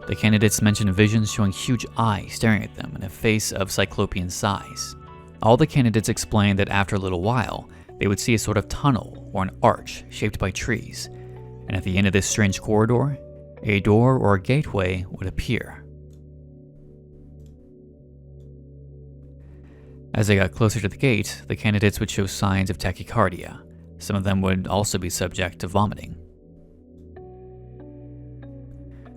The candidates mentioned visions showing huge eyes staring at them and a face of cyclopean size. All the candidates explained that after a little while, they would see a sort of tunnel or an arch shaped by trees, and at the end of this strange corridor, a door or a gateway would appear. As they got closer to the gate, the candidates would show signs of tachycardia. Some of them would also be subject to vomiting.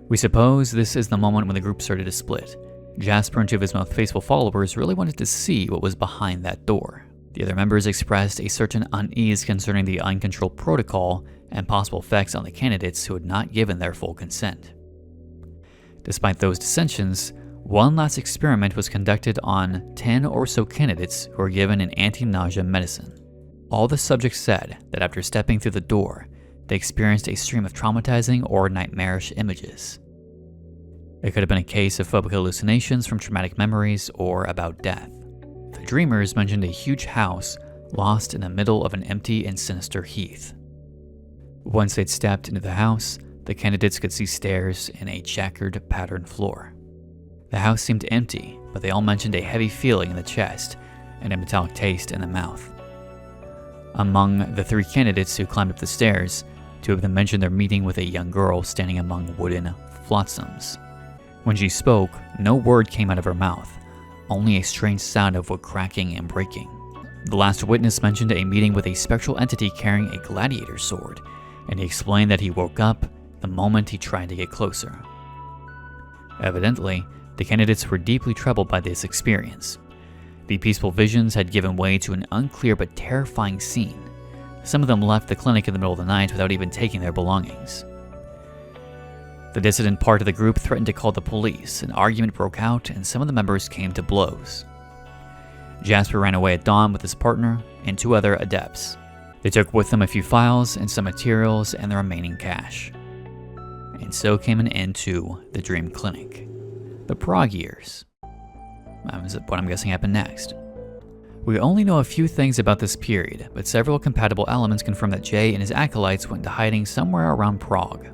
We suppose this is the moment when the group started to split. Jasper and 2 of his most faithful followers really wanted to see what was behind that door. The other members expressed a certain unease concerning the uncontrolled protocol and possible effects on the candidates who had not given their full consent. Despite those dissensions, one last experiment was conducted on 10 or so candidates who were given an anti-nausea medicine. All the subjects said that after stepping through the door, they experienced a stream of traumatizing or nightmarish images. It could have been a case of phobic hallucinations from traumatic memories or about death. The dreamers mentioned a huge house lost in the middle of an empty and sinister heath. Once they'd stepped into the house, the candidates could see stairs and a checkered patterned floor. The house seemed empty, but they all mentioned a heavy feeling in the chest and a metallic taste in the mouth. Among the 3 candidates who climbed up the stairs, 2 of them mentioned their meeting with a young girl standing among wooden flotsams. When she spoke, no word came out of her mouth, only a strange sound of wood cracking and breaking. The last witness mentioned a meeting with a spectral entity carrying a gladiator sword, and he explained that he woke up the moment he tried to get closer. Evidently, the candidates were deeply troubled by this experience. The peaceful visions had given way to an unclear but terrifying scene. Some of them left the clinic in the middle of the night without even taking their belongings. The dissident part of the group threatened to call the police. An argument broke out, and some of the members came to blows. Jasper ran away at dawn with his partner and 2 other adepts. They took with them a few files and some materials and the remaining cash. And so came an end to the Dream Clinic. The Prague years. Is what I'm guessing happened next. We only know a few things about this period, but several compatible elements confirm that Jay and his acolytes went into hiding somewhere around Prague.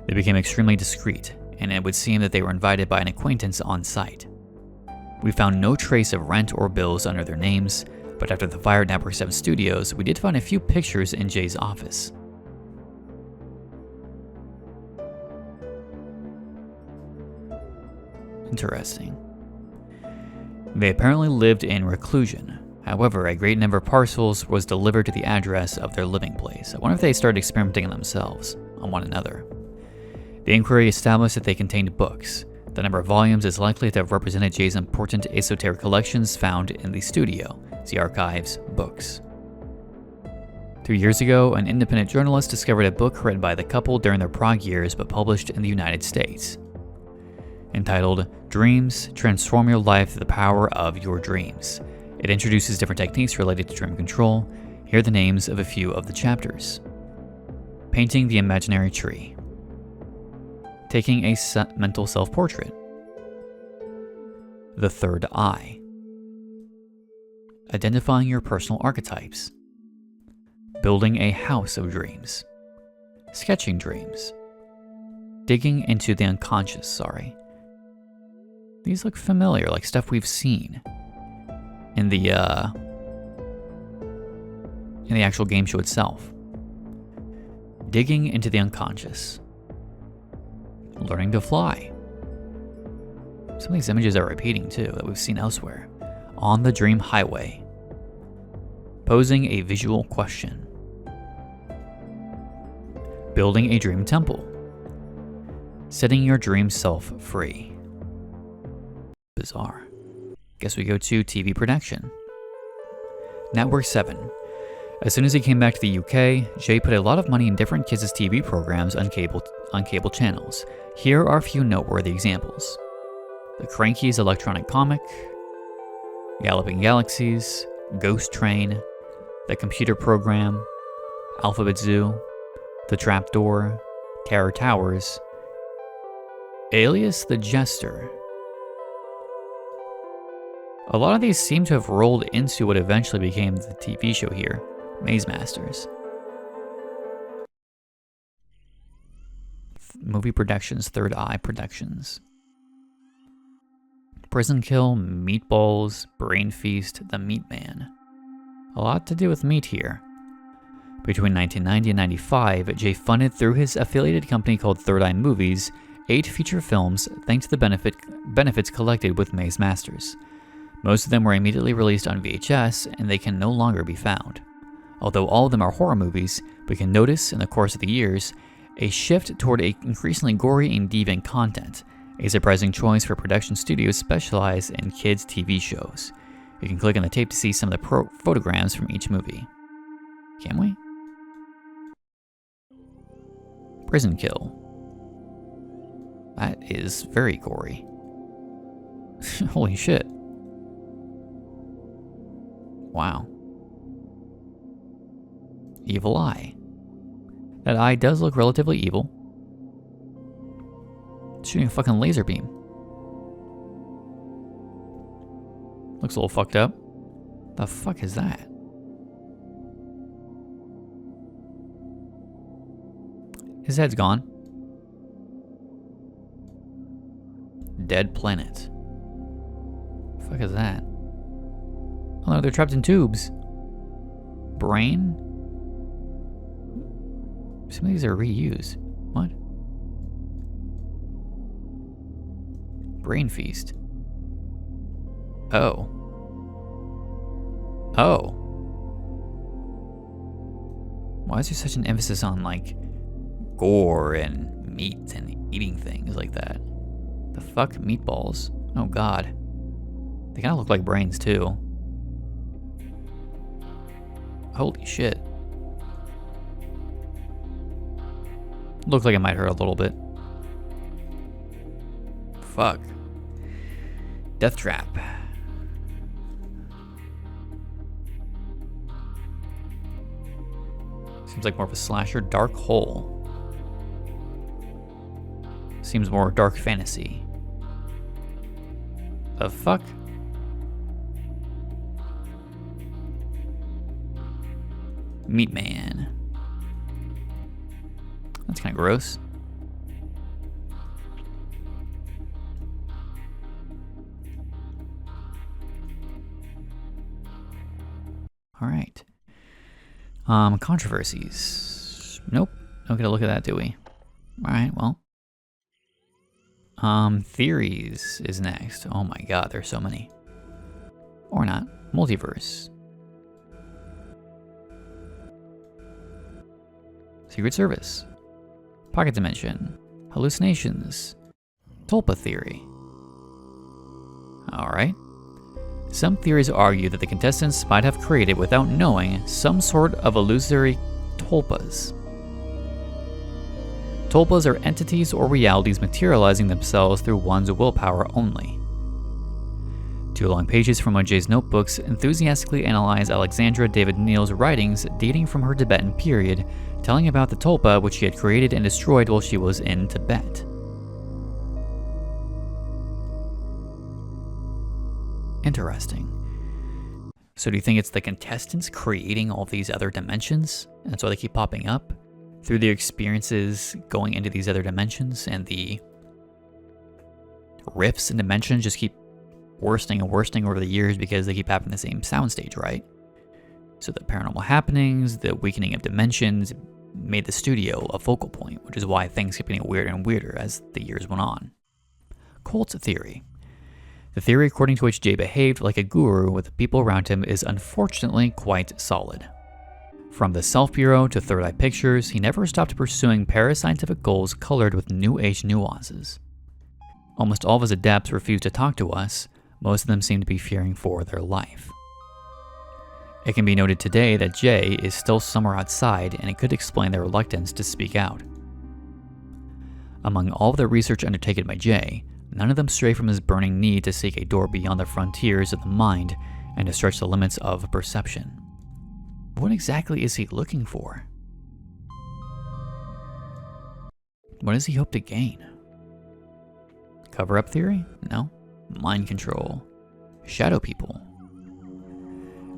They became extremely discreet, and it would seem that they were invited by an acquaintance on site. We found no trace of rent or bills under their names, but after the fire at Network7 Studios, we did find a few pictures in Jay's office. Interesting. They apparently lived in reclusion. However, a great number of parcels was delivered to the address of their living place. I wonder if they started experimenting on themselves, on one another. The inquiry established that they contained books. The number of volumes is likely to have represented Jay's important esoteric collections found in the studio, the archives, books. 3 years ago, an independent journalist discovered a book written by the couple during their Prague years but published in the United States. entitled Dreams Transform Your Life Through the Power of Your Dreams. It introduces different techniques related to dream control. Here are the names of a few of the chapters. Painting the Imaginary Tree. Taking a mental self-portrait. The Third Eye. Identifying your personal archetypes. Building a house of dreams. Sketching dreams. Digging into the unconscious, These look familiar, like stuff we've seen in the actual game show itself. Digging into the unconscious. Learning to fly. Some of these images are repeating too, that we've seen elsewhere. On the Dream Highway. Posing a visual question. Building a dream temple. Setting your dream self free. Bizarre. Guess we go to TV production. Network7. As soon as he came back to the UK, Jay put a lot of money in different kids' TV programs on cable channels. Here are a few noteworthy examples. The Cranky's Electronic Comic, Galloping Galaxies, Ghost Train, The Computer Program, Alphabet Zoo, The Trapdoor, Terror Towers, Alias the Jester. A lot of these seem to have rolled into what eventually became the TV show here, Maze Masters. Movie Productions, Third Eye Productions. Prison Kill, Meatballs, Brain Feast, The Meat Man. A lot to do with meat here. Between 1990 and 95, Jay funded through his affiliated company called Third Eye Movies 8 feature films thanks to the benefits collected with Maze Masters. Most of them were immediately released on VHS, and they can no longer be found. Although all of them are horror movies, we can notice, in the course of the years, a shift toward a increasingly gory and deviant content, a surprising choice for production studios specialized in kids' TV shows. You can click on the tape to see some of the photographs from each movie. Can we? Prison Kill. That is very gory. Holy shit. Wow. Evil Eye. That eye does look relatively evil. It's shooting a fucking laser beam. Looks a little fucked up. The fuck is that? His head's gone. Dead Planet. The fuck is that? Oh no, they're trapped in tubes. Brain? Some of these are reused. What? Brain Feast. Oh. Oh. Why is there such an emphasis on, like, gore and meat and eating things like that? The fuck? Meatballs? Oh god. They kind of look like brains, too. Holy shit. Looks like it might hurt a little bit. Fuck. Death Trap. Seems like more of a slasher. Dark Hole. Seems more dark fantasy. The fuck? Meat Man. That's kind of gross. All right. Controversies. Nope. Don't get a look at that, do we? All right, well. Theories is next. Oh my god, there's so many. Or not. Multiverse. Secret Service. Pocket Dimension. Hallucinations. Tulpa Theory. Alright. Some theories argue that the contestants might have created, without knowing, some sort of illusory tulpas. Tulpas are entities or realities materializing themselves through one's willpower only. 2 long pages from one of Jay's notebooks enthusiastically analyze Alexandra David Neal's writings dating from her Tibetan period, telling about the tulpa which she had created and destroyed while she was in Tibet. Interesting. So do you think it's the contestants creating all these other dimensions? And that's why they keep popping up? Through their experiences going into these other dimensions, and the rifts in dimensions just keep worsening and worsening over the years because they keep having the same soundstage, right? So the paranormal happenings, the weakening of dimensions made the studio a focal point, which is why things kept getting weirder and weirder as the years went on. Cult theory. The theory according to which Jay behaved like a guru with the people around him is unfortunately quite solid. From the Self Bureau to Third Eye Pictures, he never stopped pursuing parascientific goals colored with New Age nuances. Almost all of his adepts refused to talk to us. Most of them seem to be fearing for their life. It can be noted today that Jay is still somewhere outside, and it could explain their reluctance to speak out. Among all of the research undertaken by Jay, none of them stray from his burning need to seek a door beyond the frontiers of the mind and to stretch the limits of perception. What exactly is he looking for? What does he hope to gain? Cover-up theory? No. Mind control. Shadow people.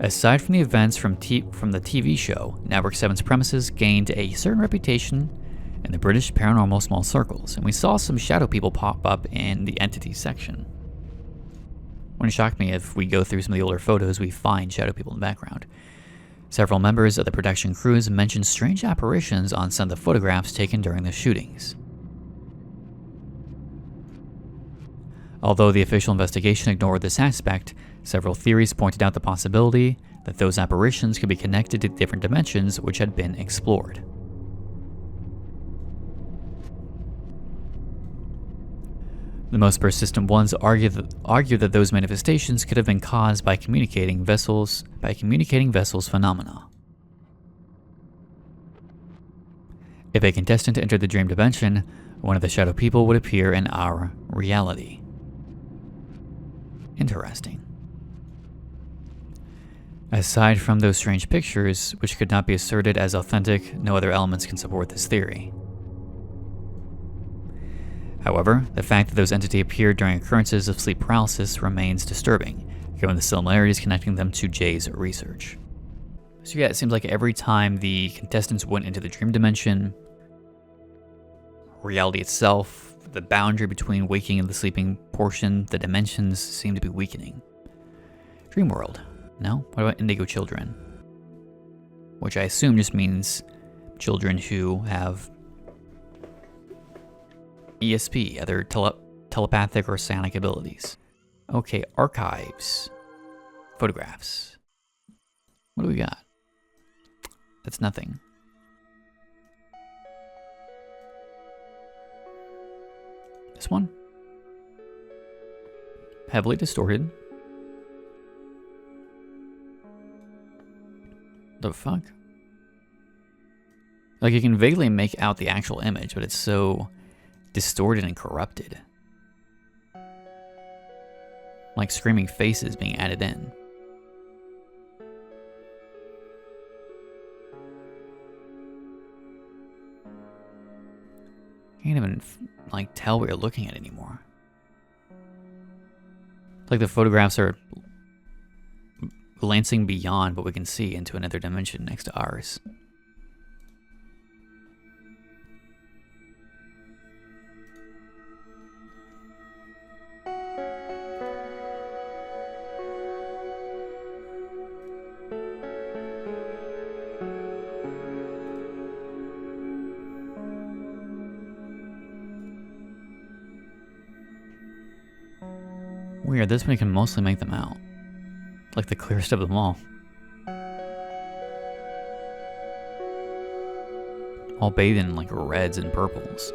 Aside from the events from the TV show, Network 7's premises gained a certain reputation in the British paranormal small circles, and we saw some shadow people pop up in the entities section. Wouldn't shock me if we go through some of the older photos, we find shadow people in the background. Several members of the production crews mentioned strange apparitions on some of the photographs taken during the shootings. Although the official investigation ignored this aspect, several theories pointed out the possibility that those apparitions could be connected to different dimensions which had been explored. The most persistent ones argue that those manifestations could have been caused by communicating vessels phenomena. If a contestant entered the dream dimension, one of the shadow people would appear in our reality. Interesting. Aside from those strange pictures, which could not be asserted as authentic, no other elements can support this theory. However, the fact that those entities appeared during occurrences of sleep paralysis remains disturbing, given the similarities connecting them to Jay's research. So yeah, it seems like every time the contestants went into the dream dimension, reality itself, the boundary between waking and the sleeping portion, the dimensions seem to be weakening. Dream world. No? What about indigo children? Which I assume just means children who have ESP, other telepathic or psionic abilities. Okay, archives. Photographs. What do we got? That's nothing. This one? Heavily distorted. The fuck? Like, you can vaguely make out the actual image, but it's so distorted and corrupted. Like screaming faces being added in. Can't even like tell what you're looking at anymore. Like the photographs are glancing beyond what we can see into another dimension next to ours. Weird, this one you can mostly make them out. Like the clearest of them all. All bathed in like reds and purples.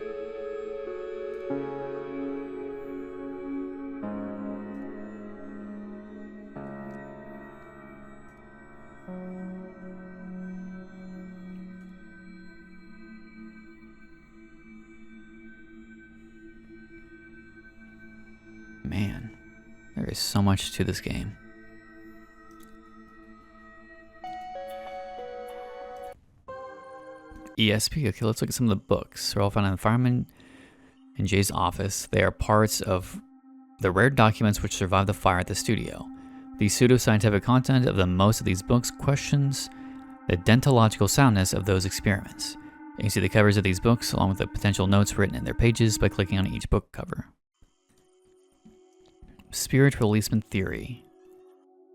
is so much to this game. ESP. Okay, let's look at some of the books. They're all found in the fireman in Jay's office. They are parts of the rare documents which survived the fire at the studio. The pseudoscientific content of most of these books questions the dentological soundness of those experiments. You can see the covers of these books along with the potential notes written in their pages by clicking on each book cover. Spirit releasement theory.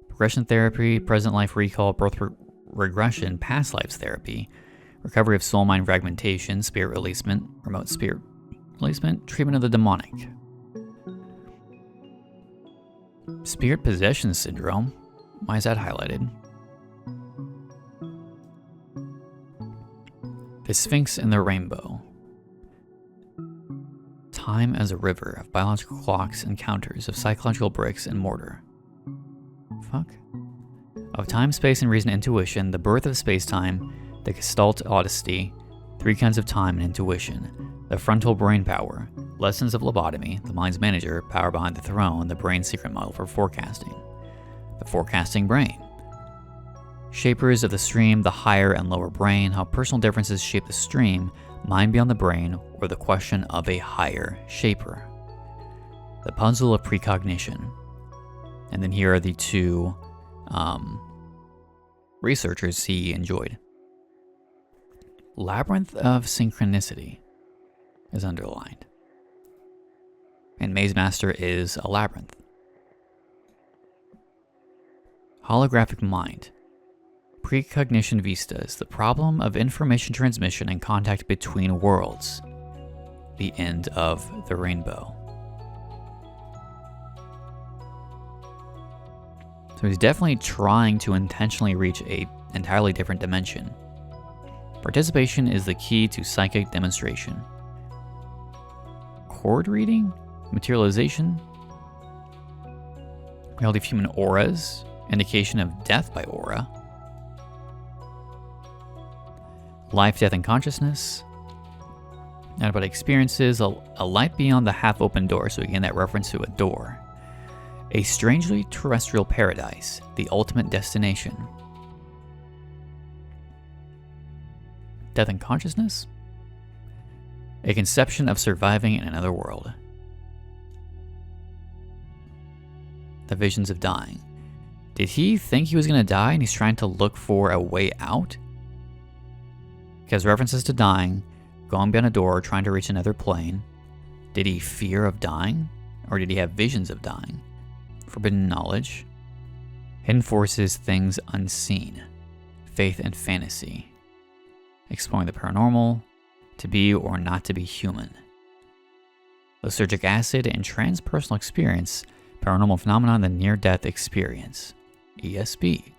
Progression therapy, present life recall, birth regression, past lives therapy, recovery of soul mind fragmentation, spirit releasement, remote spirit releasement, treatment of the demonic. Spirit possession syndrome. Why is that highlighted? The Sphinx and the Rainbow. Time as a river of biological clocks and counters of psychological bricks and mortar. Fuck. Of time, space, and reason intuition, the birth of space-time, the Gestalt Odyssey, 3 kinds of time and intuition, the frontal brain power, lessons of lobotomy, the mind's manager, power behind the throne, the brain's secret model for forecasting, the forecasting brain, shapers of the stream, the higher and lower brain, how personal differences shape the stream, mind beyond the brain, or the question of a higher shaper, the puzzle of precognition. And then here are the 2 researchers he enjoyed. Labyrinth of Synchronicity is underlined. And Maze Master is a labyrinth. Holographic mind. Precognition vistas, the problem of information transmission and contact between worlds. The end of the rainbow. So he's definitely trying to intentionally reach an entirely different dimension. Participation is the key to psychic demonstration. Chord reading? Materialization? Reality of human auras? Indication of death by aura? Life, death, and consciousness? Out-of-body experiences, a light beyond the half-open door, so again that reference to a door. A strangely terrestrial paradise, the ultimate destination. Death and consciousness? A conception of surviving in another world. The visions of dying. Did he think he was going to die and he's trying to look for a way out? Because references to dying, going beyond a door, trying to reach another plane. Did he fear of dying? Or did he have visions of dying? Forbidden knowledge. Hidden forces, things unseen. Faith and fantasy. Exploring the paranormal. To be or not to be human. Lysergic acid and transpersonal experience. Paranormal phenomenon, the near-death experience. ESP.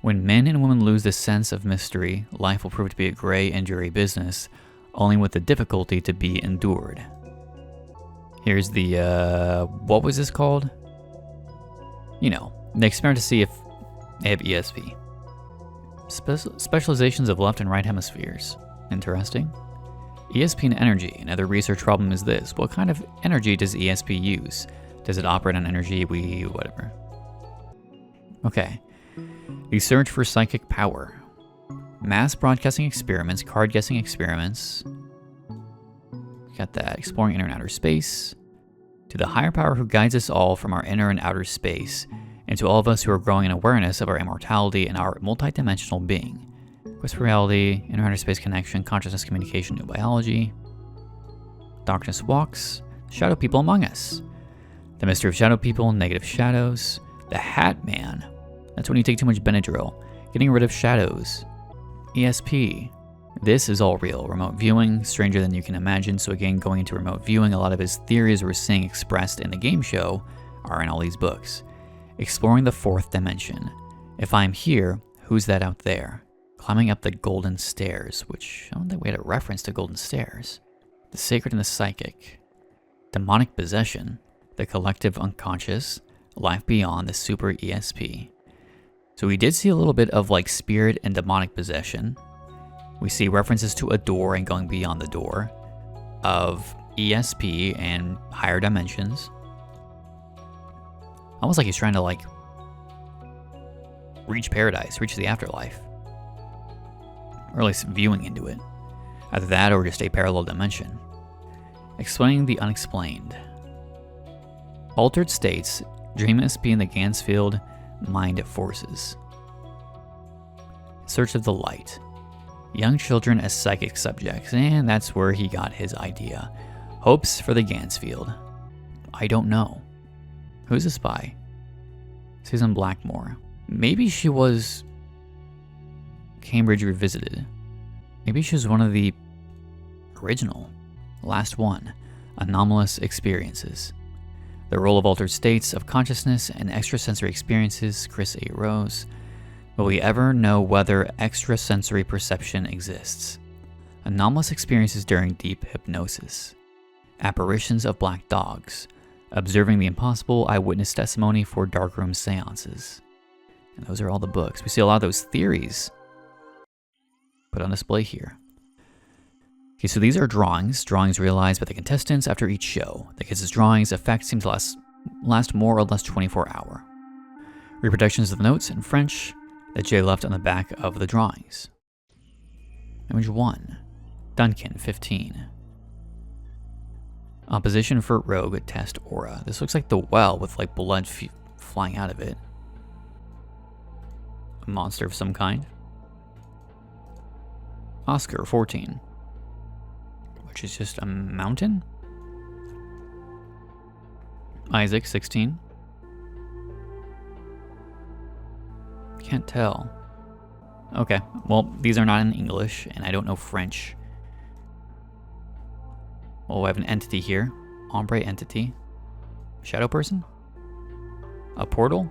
When men and women lose the sense of mystery, life will prove to be a gray and dreary business, only with the difficulty to be endured. Here's the, what was this called? You know, the experiment to see if they have ESP. Specializations of left and right hemispheres. Interesting. ESP and energy. Another research problem is this. What kind of energy does ESP use? Does it operate on energy? Whatever. Okay. The search for psychic power. Mass broadcasting experiments, card guessing experiments. Got that. Exploring inner and outer space. To the higher power who guides us all from our inner and outer space, and to all of us who are growing in awareness of our immortality and our multidimensional being. Quest for reality, inner and outer space connection, consciousness, communication, new biology. Darkness walks. Shadow people among us. The mystery of shadow people, negative shadows. The Hat Man. That's when you take too much Benadryl. Getting rid of shadows. ESP. This is all real. Remote viewing, stranger than you can imagine. So again, going into remote viewing, a lot of his theories we're seeing expressed in the game show are in all these books. Exploring the 4th dimension. If I'm here, who's that out there? Climbing up the golden stairs, which I don't think we had a reference to golden stairs. The sacred and the psychic. Demonic possession. The collective unconscious. Life beyond the super ESP. So we did see a little bit of like spirit and demonic possession. We see references to a door and going beyond the door, of ESP and higher dimensions. Almost like he's trying to, like, reach paradise, reach the afterlife. Or at least viewing into it. Either that or just a parallel dimension. Explaining the unexplained. Altered states, dreamless being the Gansfield mind forces. Search of the light. Young children as psychic subjects, and that's where he got his idea. Hopes for the Gansfield. I don't know. Who's a spy? Susan Blackmore. Maybe she was Cambridge Revisited. Maybe she was one of the original. Last one. Anomalous experiences. The role of altered states of consciousness and extrasensory experiences, Chris A. Rose. Will we ever know whether extrasensory perception exists? Anomalous experiences during deep hypnosis. Apparitions of black dogs. Observing the impossible, eyewitness testimony for darkroom seances. And those are all the books. We see a lot of those theories put on display here. Okay, so these are drawings realized by the contestants after each show. The kids' drawings effect seem to last more or less 24 hours. Reproductions of the notes in French that Jay left on the back of the drawings. Image 1. Duncan, 15. Opposition for rogue test aura. This looks like the well with like blood flying out of it. A monster of some kind. Oscar, 14. Which is just a mountain. Isaac, 16. Can't tell. Okay, well, these are not in English, and I don't know French. Well, we have an entity here. Ombre entity. Shadow person? A portal?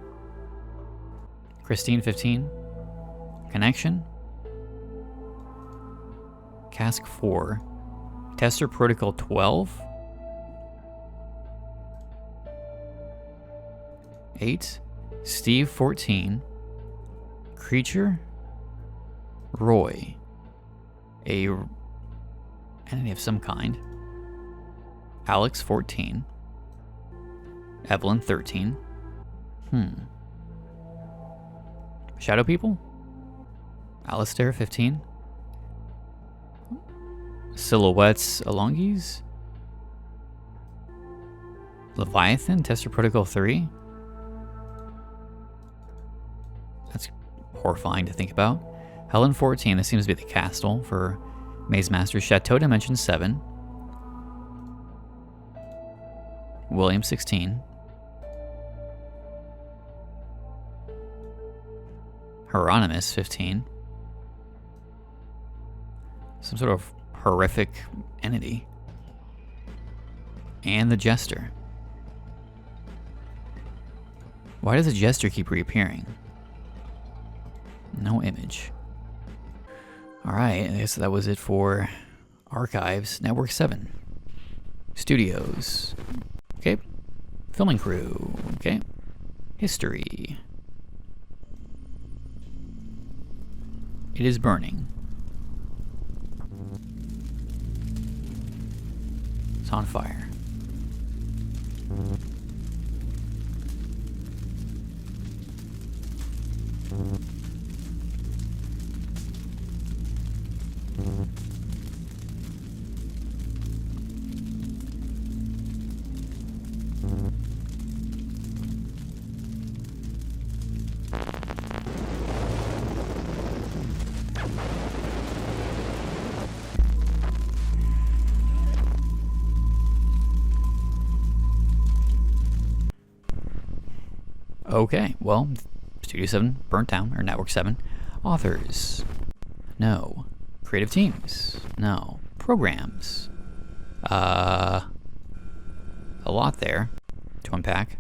Christine, 15. Connection? Cask 4. Tester Protocol 12. 8. Steve, 14. Creature? Roy. A entity of some kind. Alex, 14. Evelyn, 13. Shadow people? Alistair, 15. Silhouettes, Alongis? Leviathan, Tester Protocol 3? That's horrifying to think about. Helen, 14. This seems to be the castle for Maze Master. Chateau Dimension 7. William, 16. Hieronymus, 15. Some sort of horrific entity. And the Jester. Why does the Jester keep reappearing? No image. Alright, I guess that was it for Archives. Network 7. Studios. Okay. Filming crew. Okay. History. It is burning. It's on fire. Okay, well, Studio 7 burnt down, or Network 7. Authors. No. Creative teams. No. Programs. A lot there to unpack.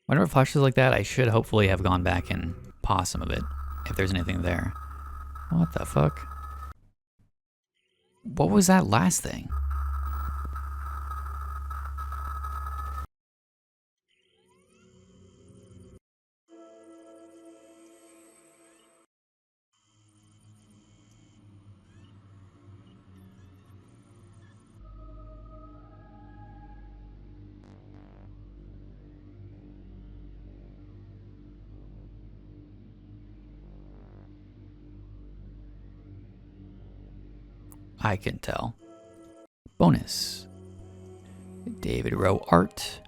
Whenever it flashes like that, I should hopefully have gone back and paused some of it, if there's anything there. What the fuck? What was that last thing? I can tell. Bonus. David Rowe art.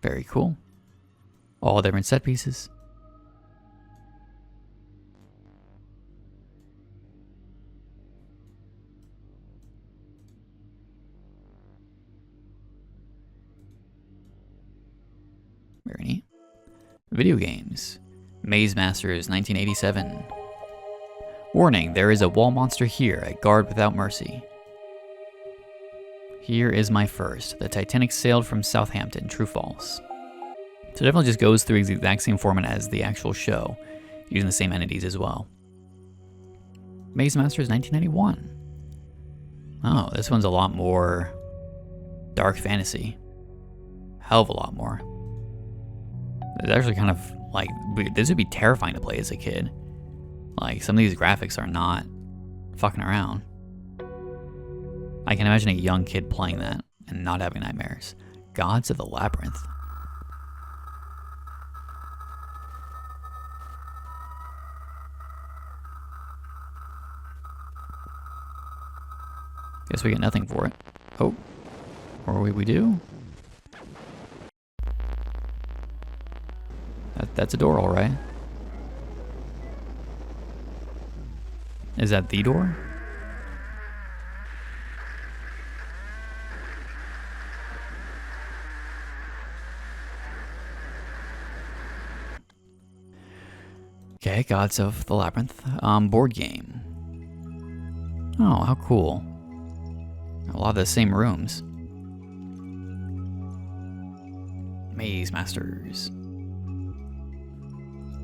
Very cool. All different set pieces. Very neat. Video games. Maze Masters 1987. Warning, there is a wall monster here, a guard without mercy. Here is my first. The Titanic sailed from Southampton, true false. So it definitely just goes through the exact same format as the actual show, using the same entities as well. Maze Masters 1991. Oh, this one's a lot more dark fantasy. Hell of a lot more. It's actually kind of like, this would be terrifying to play as a kid. Like, some of these graphics are not fucking around. I can imagine a young kid playing that and not having nightmares. Gods of the Labyrinth. Guess we get nothing for it. Oh. Or we do? That's a door, all right. Is that the door? Okay, Gods of the Labyrinth. Board game. Oh, how cool. A lot of the same rooms. Maze Masters.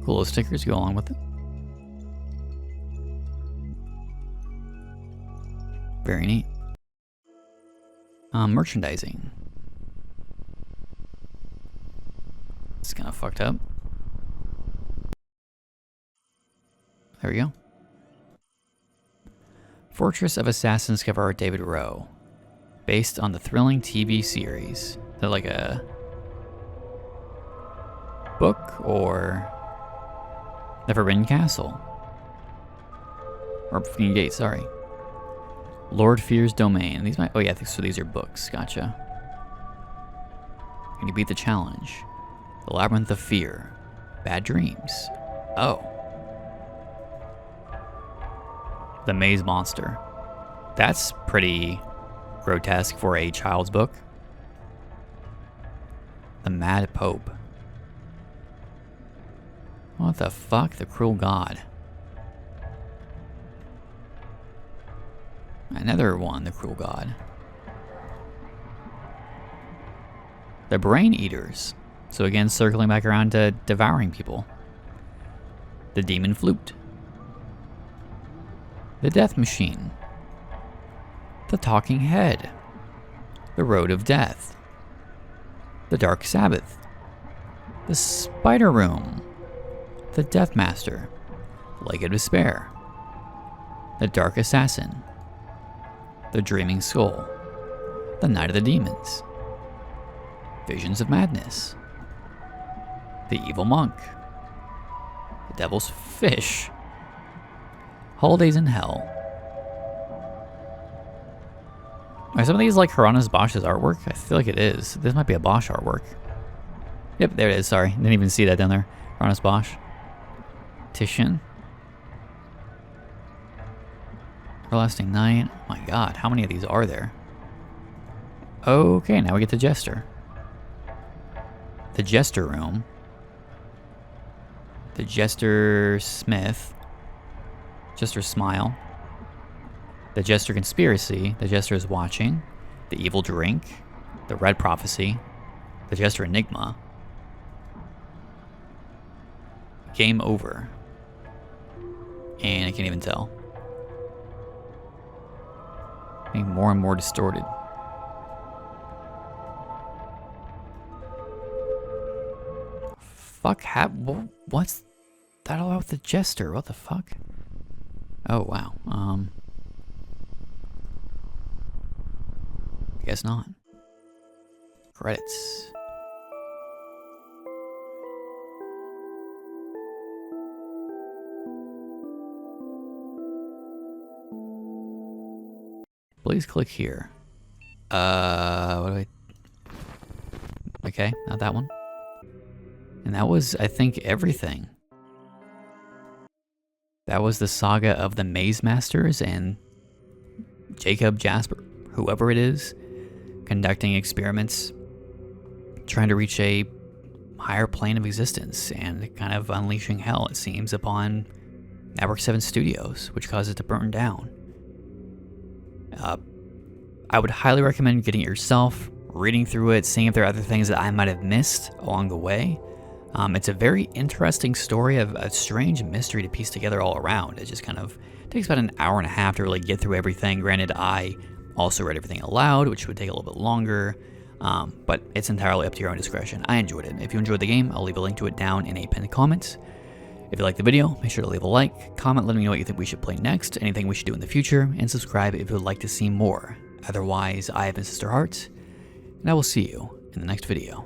Cool little stickers go along with it. Very neat. Merchandising. It's kind of fucked up. There we go. Fortress of Assassins cover art David Rowe. Based on the thrilling TV series. Is that like a book or The Forbidden Castle? Or Forbidden Gate, sorry. Lord Fear's Domain. These might, oh yeah, so these are books. Gotcha. Can you beat the challenge? The Labyrinth of Fear. Bad Dreams. Oh. The Maze Monster. That's pretty grotesque for a child's book. The Mad Pope. What the fuck? The Cruel God. Another one, the Cruel God. The Brain Eaters. So again, circling back around to devouring people. The Demon Flute. The Death Machine. The Talking Head. The Road of Death. The Dark Sabbath. The Spider Room. The Death Master. Lake of Despair. The Dark Assassin. The Dreaming Skull. The Night of the Demons. Visions of Madness. The Evil Monk. The Devil's Fish. Holidays in Hell. Are some of these like Hieronymus Bosch's artwork? I feel like it is. This might be a Bosch artwork. Yep, there it is. Sorry. Didn't even see that down there. Hieronymus Bosch. Titian. Everlasting Night. Oh my god, how many of these are there? Okay, now we get to Jester. The Jester Room. The Jester Smith. Jester Smile. The Jester Conspiracy. The Jester is Watching. The Evil Drink. The Red Prophecy. The Jester Enigma. Game Over. And I can't even tell. Getting more and more distorted. Fuck, what's that all about with the Jester? What the fuck? Oh, wow. I guess not. Credits. please click here. What do I... Okay, not that one. And that was, I think, everything. That was the saga of the Maze Masters and Jacob, Jasper, whoever it is, conducting experiments, trying to reach a higher plane of existence and kind of unleashing hell, it seems, upon Network7 Studios, which caused it to burn down. I would highly recommend getting it yourself, reading through it, seeing if there are other things that I might have missed along the way. It's a very interesting story of a strange mystery to piece together all around. It just kind of takes about an hour and a half to really get through everything. Granted, I also read everything aloud, which would take a little bit longer, but it's entirely up to your own discretion. I enjoyed it. If you enjoyed the game, I'll leave a link to it down in a pinned comment. If you liked the video, make sure to leave a like, comment, let me know what you think we should play next, anything we should do in the future, and subscribe if you would like to see more. Otherwise, I have been SinisterHeart, and I will see you in the next video.